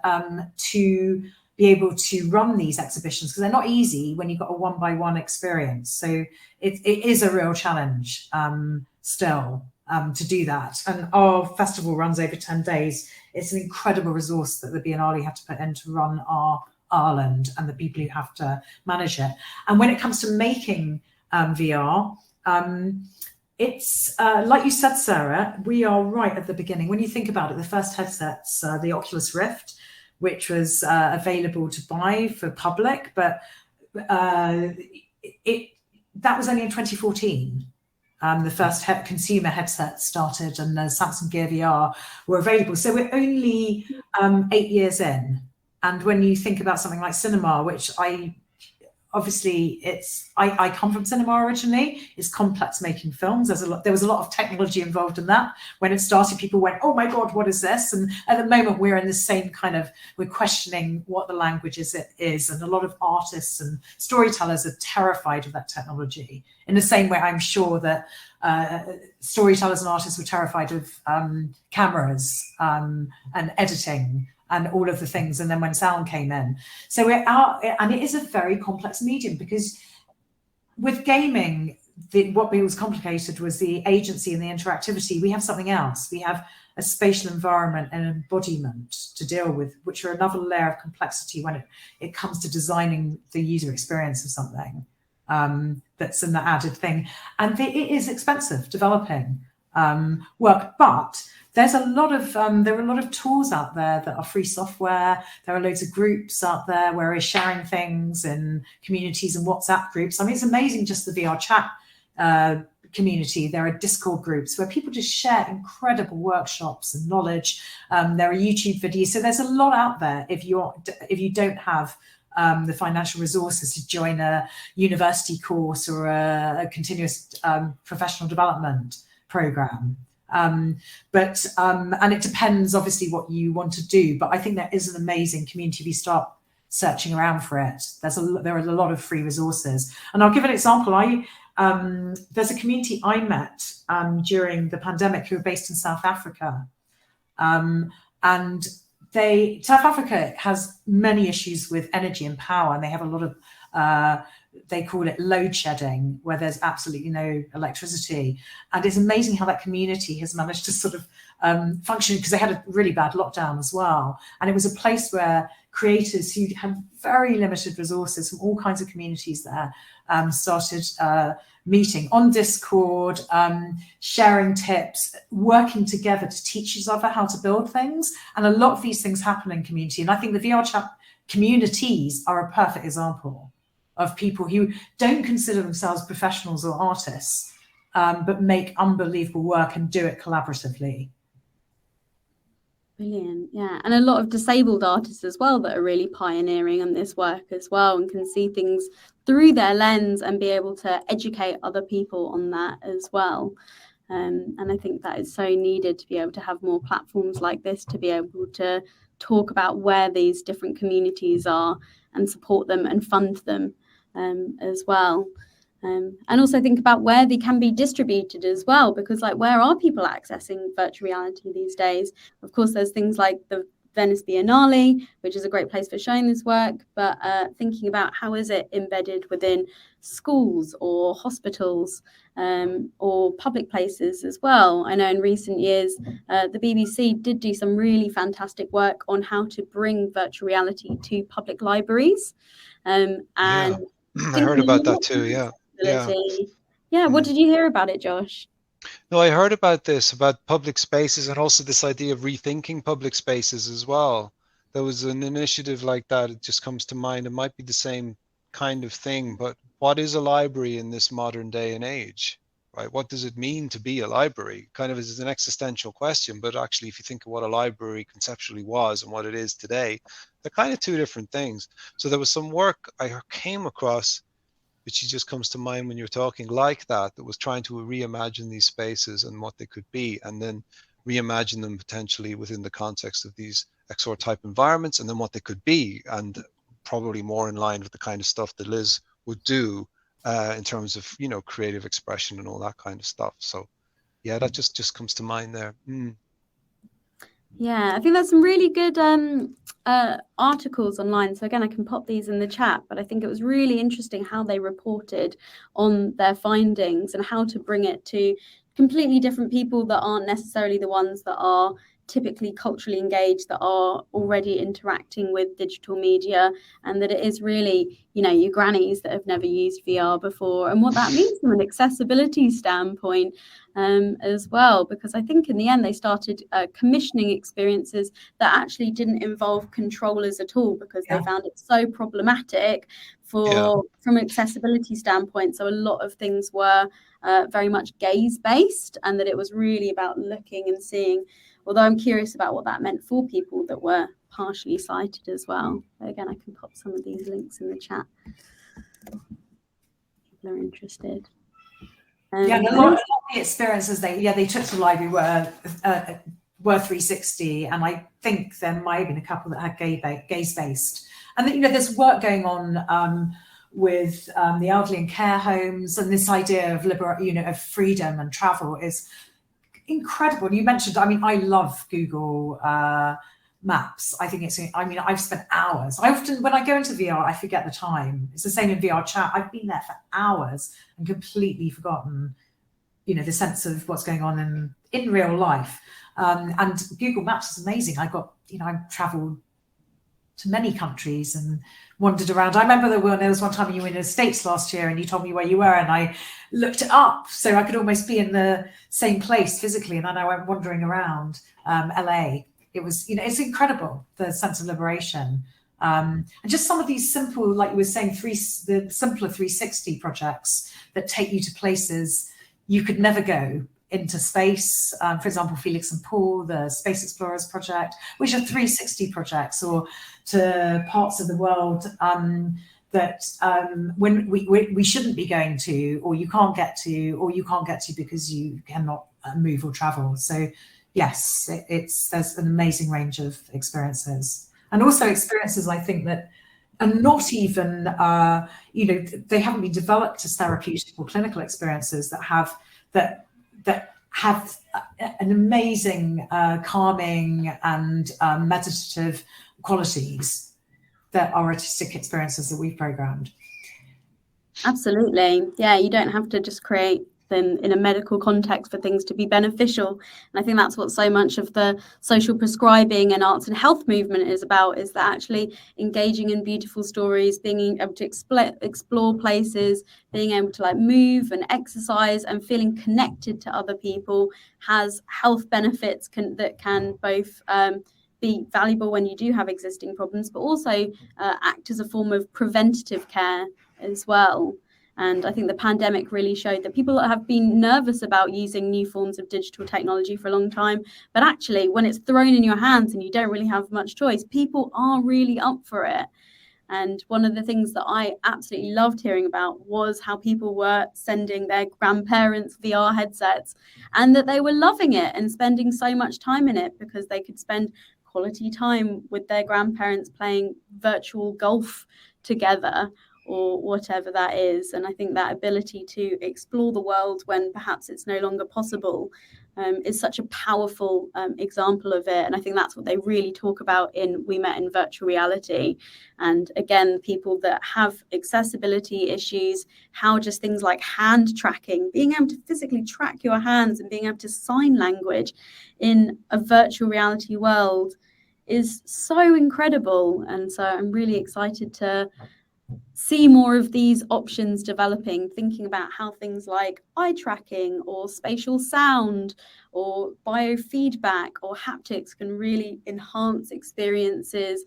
to be able to run these exhibitions, because they're not easy when you've got a one-by-one experience. So it is a real challenge still to do that. And our festival runs over 10 days. It's an incredible resource that the Biennale have to put in to run our Ireland and the people who have to manage it. And when it comes to making VR, it's like you said, Sarah, we are right at the beginning. When you think about it, the first headsets, the Oculus Rift, which was available to buy for public, but that was only in 2014. The first consumer headsets started, and the Samsung Gear VR were available. So we're only 8 years in. And when you think about something like cinema, which I come from cinema originally, it's complex making films. There was a lot of technology involved in that. When it started, people went, oh my God, what is this? And at the moment, we're in the same we're questioning what the language is. And a lot of artists and storytellers are terrified of that technology. In the same way, I'm sure that storytellers and artists were terrified of cameras and editing and all of the things, and then when sound came in. So we're out, and it is a very complex medium, because with gaming, what was complicated was the agency and the interactivity. We have something else. We have a spatial environment and embodiment to deal with, which are another layer of complexity when it comes to designing the user experience of something. That's an added thing. And it is expensive developing work, but there are a lot of tools out there that are free software. There are loads of groups out there where we're sharing things in communities and WhatsApp groups. I mean, it's amazing, just the VR chat community. There are Discord groups where people just share incredible workshops and knowledge. There are YouTube videos. So there's a lot out there if you don't have the financial resources to join a university course or a continuous professional development program. And it depends obviously what you want to do, but I think there is an amazing community if you start searching around for it. There are a lot of free resources, and I'll give an example. There's a community I met during the pandemic who are based in South Africa, and South Africa has many issues with energy and power, and they have a lot of they call it load shedding, where there's absolutely no electricity. And it's amazing how that community has managed to sort of function, because they had a really bad lockdown as well. And it was a place where creators who had very limited resources from all kinds of communities there started meeting on Discord, sharing tips, working together to teach each other how to build things. And a lot of these things happen in community. And I think the VR chat communities are a perfect example of people who don't consider themselves professionals or artists, but make unbelievable work and do it collaboratively. Brilliant, yeah. And a lot of disabled artists as well that are really pioneering on this work as well, and can see things through their lens and be able to educate other people on that as well. And I think that is so needed, to be able to have more platforms like this to be able to talk about where these different communities are and support them and fund them as well. And also think about where they can be distributed as well, because like, where are people accessing virtual reality these days? Of course, there's things like the Venice Biennale, which is a great place for showing this work, but thinking about how is it embedded within schools or hospitals or public places as well. I know in recent years, the BBC did do some really fantastic work on how to bring virtual reality to public libraries. And I heard about that too. Yeah, what did you hear about it, Josh? No, I heard about this, about public spaces, and also this idea of rethinking public spaces as well. There was an initiative like that. It just comes to mind. It might be the same kind of thing, but what is a library in this modern day and age, right? What does it mean to be a library? Kind of is an existential question, but actually, if you think of what a library conceptually was and what it is today, they're kind of two different things. So there was some work I came across, which just comes to mind when you're talking like that was trying to reimagine these spaces and what they could be, and then reimagine them potentially within the context of these XR type environments, and then what they could be, and probably more in line with the kind of stuff that Liz would do in terms of, you know, creative expression and all that kind of stuff. So yeah, that just comes to mind there. Yeah, I think there's some really good articles online. So again, I can pop these in the chat, but I think it was really interesting how they reported on their findings and how to bring it to completely different people that aren't necessarily the ones that are typically culturally engaged, that are already interacting with digital media, and that it is really, you know, your grannies that have never used VR before, and what that means from an accessibility standpoint as well. Because I think in the end they started commissioning experiences that actually didn't involve controllers at all, because they found it so problematic from an accessibility standpoint. So a lot of things were very much gaze based, and that it was really about looking and seeing. Although I'm curious about what that meant for people that were partially sighted as well. But again, I can pop some of these links in the chat. People are interested. A lot of the experiences they took to the library were 360, and I think there might have been a couple that had gaze based. And you know, there's work going on with the elderly in care homes, and this idea of of freedom and travel is incredible. And you mentioned, I mean, I love Google Maps. I think I've spent hours. I often, when I go into VR, I forget the time. It's the same in VR chat. I've been there for hours and completely forgotten, you know, the sense of what's going on in real life. And Google Maps is amazing. I've traveled to many countries and wandered around. I remember there was one time you were in the States last year and you told me where you were, and I looked it up so I could almost be in the same place physically, and then I went wandering around LA. It was, you know, it's incredible, the sense of liberation. And just some of these simple, like you were saying, the simpler 360 projects that take you to places you could never go into space. For example, Felix and Paul, the Space Explorers project, which are 360 projects, or to parts of the world that when we shouldn't be going to, or you can't get to because you cannot move or travel. So yes, there's an amazing range of experiences, and also experiences I think that are not even they haven't been developed as therapeutic or clinical experiences that have an amazing calming and meditative qualities that are artistic experiences that we've programmed. Absolutely. Yeah, you don't have to just create them in a medical context for things to be beneficial. And I think that's what so much of the social prescribing and arts and health movement is about, is that actually engaging in beautiful stories, being able to explore places, being able to like move and exercise and feeling connected to other people has health benefits that can both be valuable when you do have existing problems, but also act as a form of preventative care as well. And I think the pandemic really showed that people have been nervous about using new forms of digital technology for a long time. But actually, when it's thrown in your hands and you don't really have much choice, people are really up for it. And one of the things that I absolutely loved hearing about was how people were sending their grandparents VR headsets, and that they were loving it and spending so much time in it because they could spend quality time with their grandparents playing virtual golf together, or whatever that is. And I think that ability to explore the world when perhaps it's no longer possible is such a powerful example of it. And I think that's what they really talk about in We Met in Virtual Reality. And again, people that have accessibility issues, how just things like hand tracking, being able to physically track your hands and being able to sign language in a virtual reality world is so incredible. And so I'm really excited to see more of these options developing, thinking about how things like eye tracking or spatial sound or biofeedback or haptics can really enhance experiences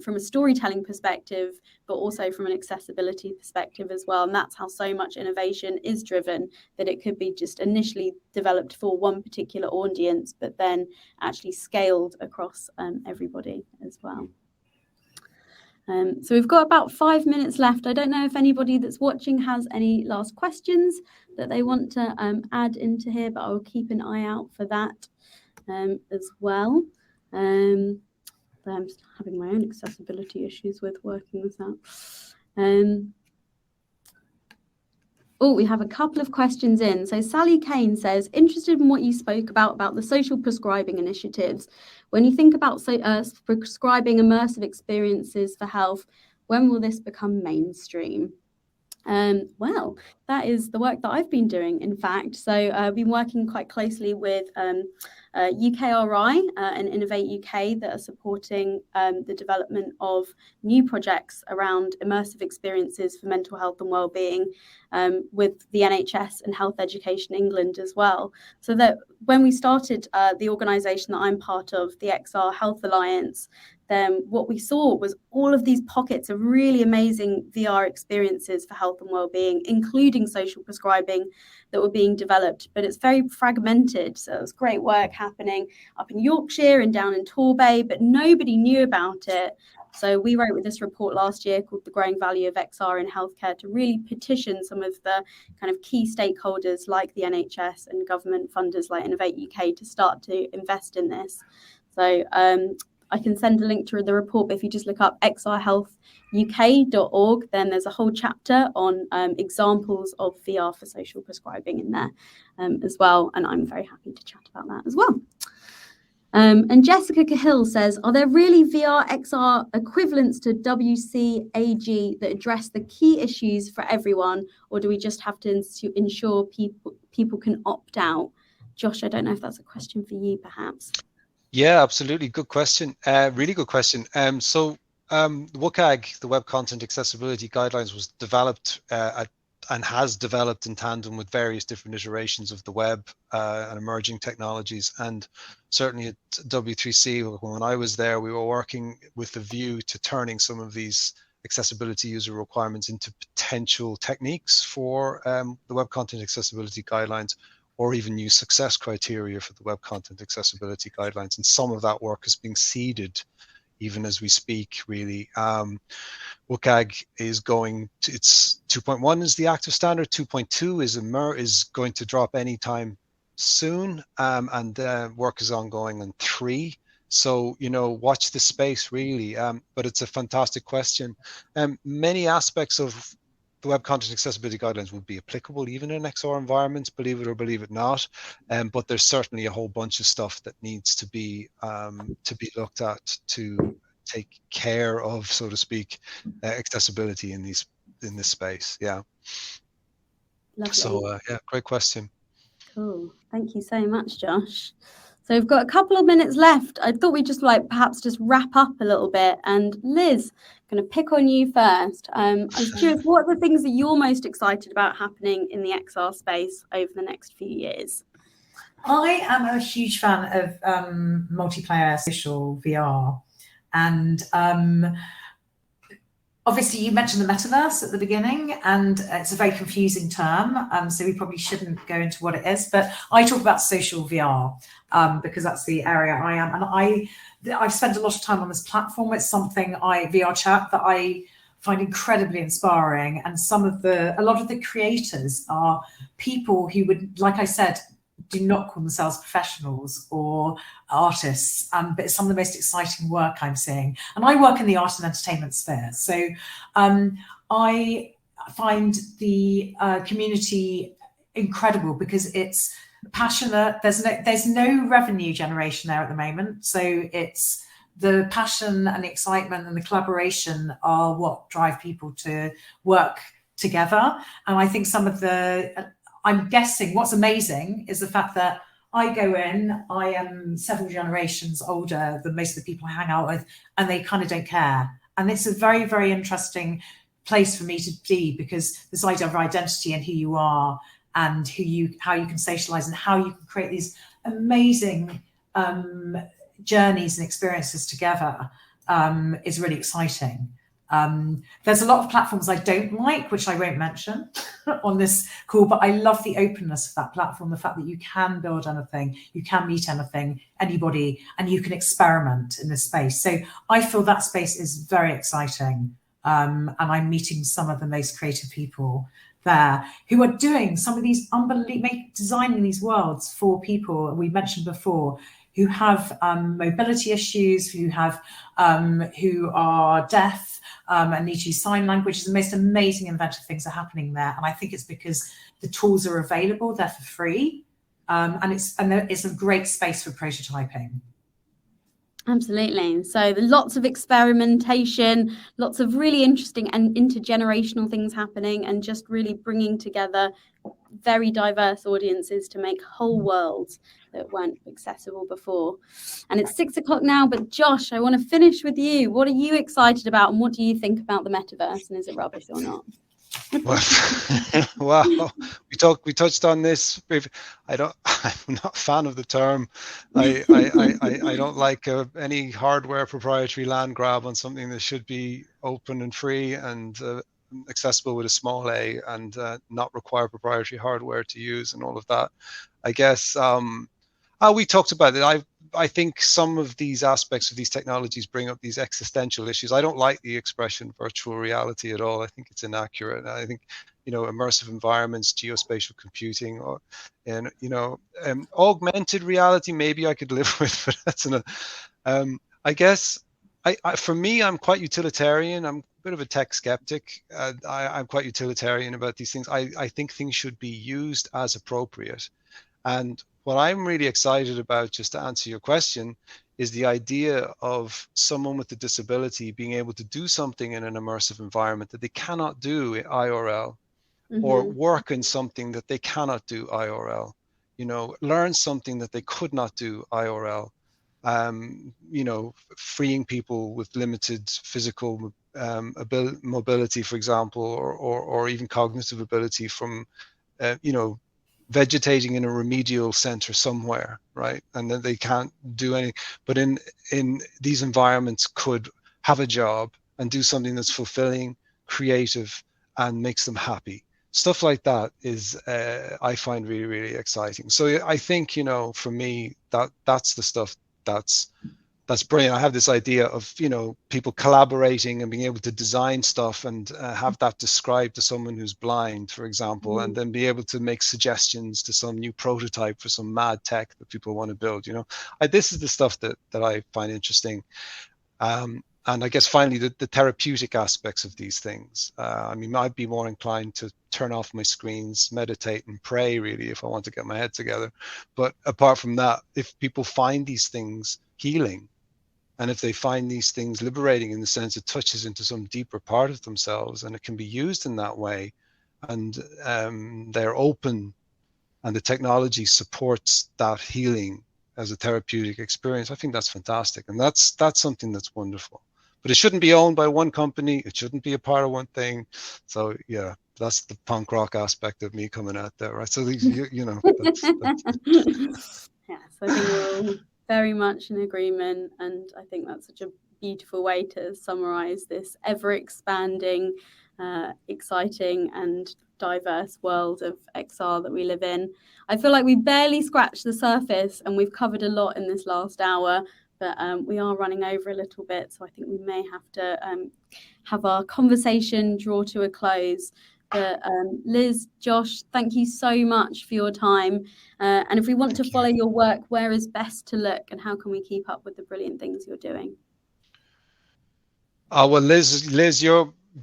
from a storytelling perspective, but also from an accessibility perspective as well. And that's how so much innovation is driven, that it could be just initially developed for one particular audience, but then actually scaled across everybody as well. So we've got about 5 minutes left. I don't know if anybody that's watching has any last questions that they want to add into here, but I'll keep an eye out for that as well. I'm just having my own accessibility issues with working this out. Oh, we have a couple of questions in. So Sally Kane says, interested in what you spoke about the social prescribing initiatives. When you think about prescribing immersive experiences for health, when will this become mainstream? Well, that is the work that I've been doing, in fact. So I've been working quite closely with UKRI and Innovate UK that are supporting the development of new projects around immersive experiences for mental health and wellbeing with the NHS and Health Education England as well. So that when we started the organisation that I'm part of, the XR Health Alliance, then what we saw was all of these pockets of really amazing VR experiences for health and wellbeing, including social prescribing, that were being developed, but it's very fragmented. So it's great work happening up in Yorkshire and down in Torbay, but nobody knew about it. So we wrote with this report last year called The Growing Value of XR in Healthcare to really petition some of the kind of key stakeholders like the NHS and government funders like Innovate UK to start to invest in this. So I can send a link to the report, but if you just look up xrhealthuk.org, then there's a whole chapter on examples of VR for social prescribing in there as well. And I'm very happy to chat about that as well. And Jessica Cahill says, are there really VR XR equivalents to WCAG that address the key issues for everyone, or do we just have to ensure people can opt out? Josh, I don't know if that's a question for you, perhaps. Yeah, absolutely. Good question. Really good question. So WCAG, the Web Content Accessibility Guidelines, was developed and has developed in tandem with various different iterations of the web and emerging technologies. And certainly at W3C, when I was there, we were working with a view to turning some of these accessibility user requirements into potential techniques for the Web Content Accessibility Guidelines, or even new success criteria for the Web Content Accessibility Guidelines. And some of that work is being seeded even as we speak, really. WCAG is going to, it's 2.1 is the active standard, 2.2 is going to drop anytime soon, and work is ongoing on 3. So, you know, watch the space, really. But it's a fantastic question. Many aspects of the Web Content Accessibility Guidelines would be applicable even in XR environments, believe it or believe it not. But there's certainly a whole bunch of stuff that needs to be looked at to take care of, so to speak, accessibility in this space. Yeah. Lovely. So yeah, great question. Cool. Thank you so much, Josh. So we've got a couple of minutes left. I thought we'd just perhaps just wrap up a little bit. And Liz, I'm going to pick on you first. I was curious, what are the things that you're most excited about happening in the XR space over the next few years? I am a huge fan of multiplayer social VR. And obviously, you mentioned the metaverse at the beginning, and it's a very confusing term, so we probably shouldn't go into what it is. But I talk about social VR because that's the area I am, and I've spent a lot of time on this platform. It's something VR chat that I find incredibly inspiring, and a lot of the creators are people who would, like I said, do not call themselves professionals or artists, but it's some of the most exciting work I'm seeing. And I work in the art and entertainment sphere, so I find the community incredible because it's passionate. There's no revenue generation there at the moment, so it's the passion and the excitement and the collaboration are what drive people to work together. And I think some of the, I'm guessing what's amazing is the fact that I go in, I am several generations older than most of the people I hang out with, and they kind of don't care. And it's a very, very interesting place for me to be, because this idea of identity and who you are and how you can socialize and how you can create these amazing journeys and experiences together is really exciting. There's a lot of platforms I don't like, which I won't mention on this call, but I love the openness of that platform, the fact that you can build anything, you can meet anything, anybody, and you can experiment in this space. So I feel that space is very exciting. And I'm meeting some of the most creative people there who are doing some of these designing these worlds for people we mentioned before, who have mobility issues, who are deaf and need to use sign language. The most amazing inventive things are happening there, and I think it's because the tools are available, they're for free, and it's a great space for prototyping. Absolutely. So lots of experimentation, lots of really interesting and intergenerational things happening, and just really bringing together very diverse audiences to make whole worlds that weren't accessible before. And it's 6 o'clock now, but Josh, I want to finish with you. What are you excited about, and what do you think about the metaverse, and is it rubbish or not? Well, we touched on this. I'm not a fan of the term. I don't like any hardware proprietary land grab on something that should be open and free and accessible with a small a, and not require proprietary hardware to use and all of that. I guess we talked about it. I think some of these aspects of these technologies bring up these existential issues. I don't like the expression virtual reality at all. I think it's inaccurate. I think, immersive environments, geospatial computing, augmented reality, maybe I could live with, but that's I guess, for me, I'm quite utilitarian. I'm a bit of a tech skeptic. I'm quite utilitarian about these things. I think things should be used as appropriate. And what I'm really excited about, just to answer your question, is the idea of someone with a disability being able to do something in an immersive environment that they cannot do IRL, or work in something that they cannot do IRL, learn something that they could not do IRL, freeing people with limited physical mobility, for example, or even cognitive ability from, vegetating in a remedial center somewhere, right? And then they can't do anything, but in these environments could have a job and do something that's fulfilling, creative, and makes them happy. Stuff like that is I find really, really exciting. So I think, for me, that's the stuff that's brilliant. I have this idea of, people collaborating and being able to design stuff and have that described to someone who's blind, for example, and then be able to make suggestions to some new prototype for some mad tech that people want to build. This is the stuff that I find interesting. And I guess finally, the therapeutic aspects of these things. I'd be more inclined to turn off my screens, meditate, and pray, really, if I want to get my head together. But apart from that, if people find these things healing, and if they find these things liberating in the sense it touches into some deeper part of themselves, and it can be used in that way, and they're open, and the technology supports that healing as a therapeutic experience, I think that's fantastic. And that's something that's wonderful. But it shouldn't be owned by one company. It shouldn't be a part of one thing. So yeah, that's the punk rock aspect of me coming out there, right? So these, that's Yes, I think we're all very much in agreement, and I think that's such a beautiful way to summarize this ever-expanding, exciting and diverse world of XR that we live in. I feel like we barely scratched the surface, and we've covered a lot in this last hour, but we are running over a little bit, so I think we may have to have our conversation draw to a close. But Liz, Josh, thank you so much for your time. And if we want to follow your work, where is best to look, and how can we keep up with the brilliant things you're doing? Well, Liz,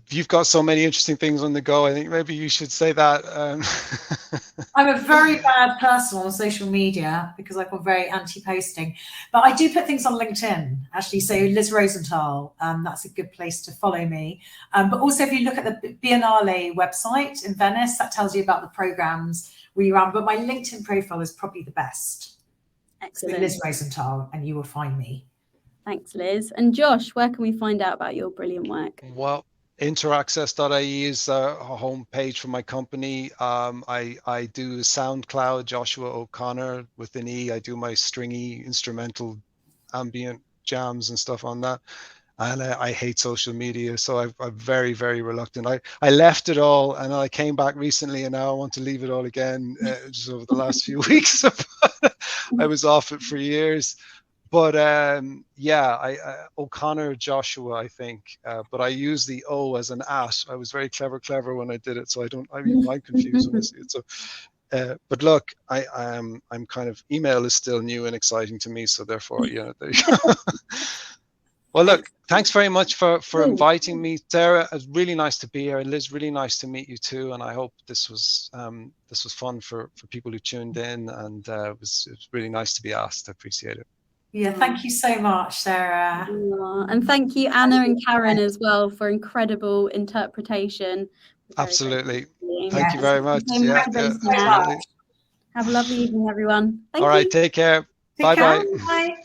you've got so many interesting things on the go. I think maybe you should say that. I'm a very bad person on social media because I've got very anti-posting, but I do put things on LinkedIn actually. So Liz Rosenthal, that's a good place to follow me. But also, if you look at the Biennale website in Venice, that tells you about the programs we run. But my LinkedIn profile is probably the best. Excellent. So Liz Rosenthal, and you will find me. Thanks, Liz. And Josh, where can we find out about your brilliant work? Well, InterAccess.ie is a homepage for my company. I do SoundCloud, Joshua O'Connor with an E. I do my stringy instrumental ambient jams and stuff on that. And I hate social media, so I'm very, very reluctant. I left it all, and I came back recently, and now I want to leave it all again just over the last few weeks. I was off it for years. But yeah, O'Connor Joshua, I think. But I use the O as an at. I was very clever when I did it, so I'm confused when I see it. So, but look, I'm kind of, email is still new and exciting to me, so therefore, there you go. Well, look, thanks very much for inviting me, Sarah. It's really nice to be here, and Liz, really nice to meet you too. And I hope this was fun for people who tuned in, and it was really nice to be asked. I appreciate it. Yeah, thank you so much, Sarah. And thank you, Anna and Karen, as well, for incredible interpretation. Absolutely. Thank you very much. Yeah, absolutely. Have a lovely evening, everyone. All right, take care. Bye-bye. Bye.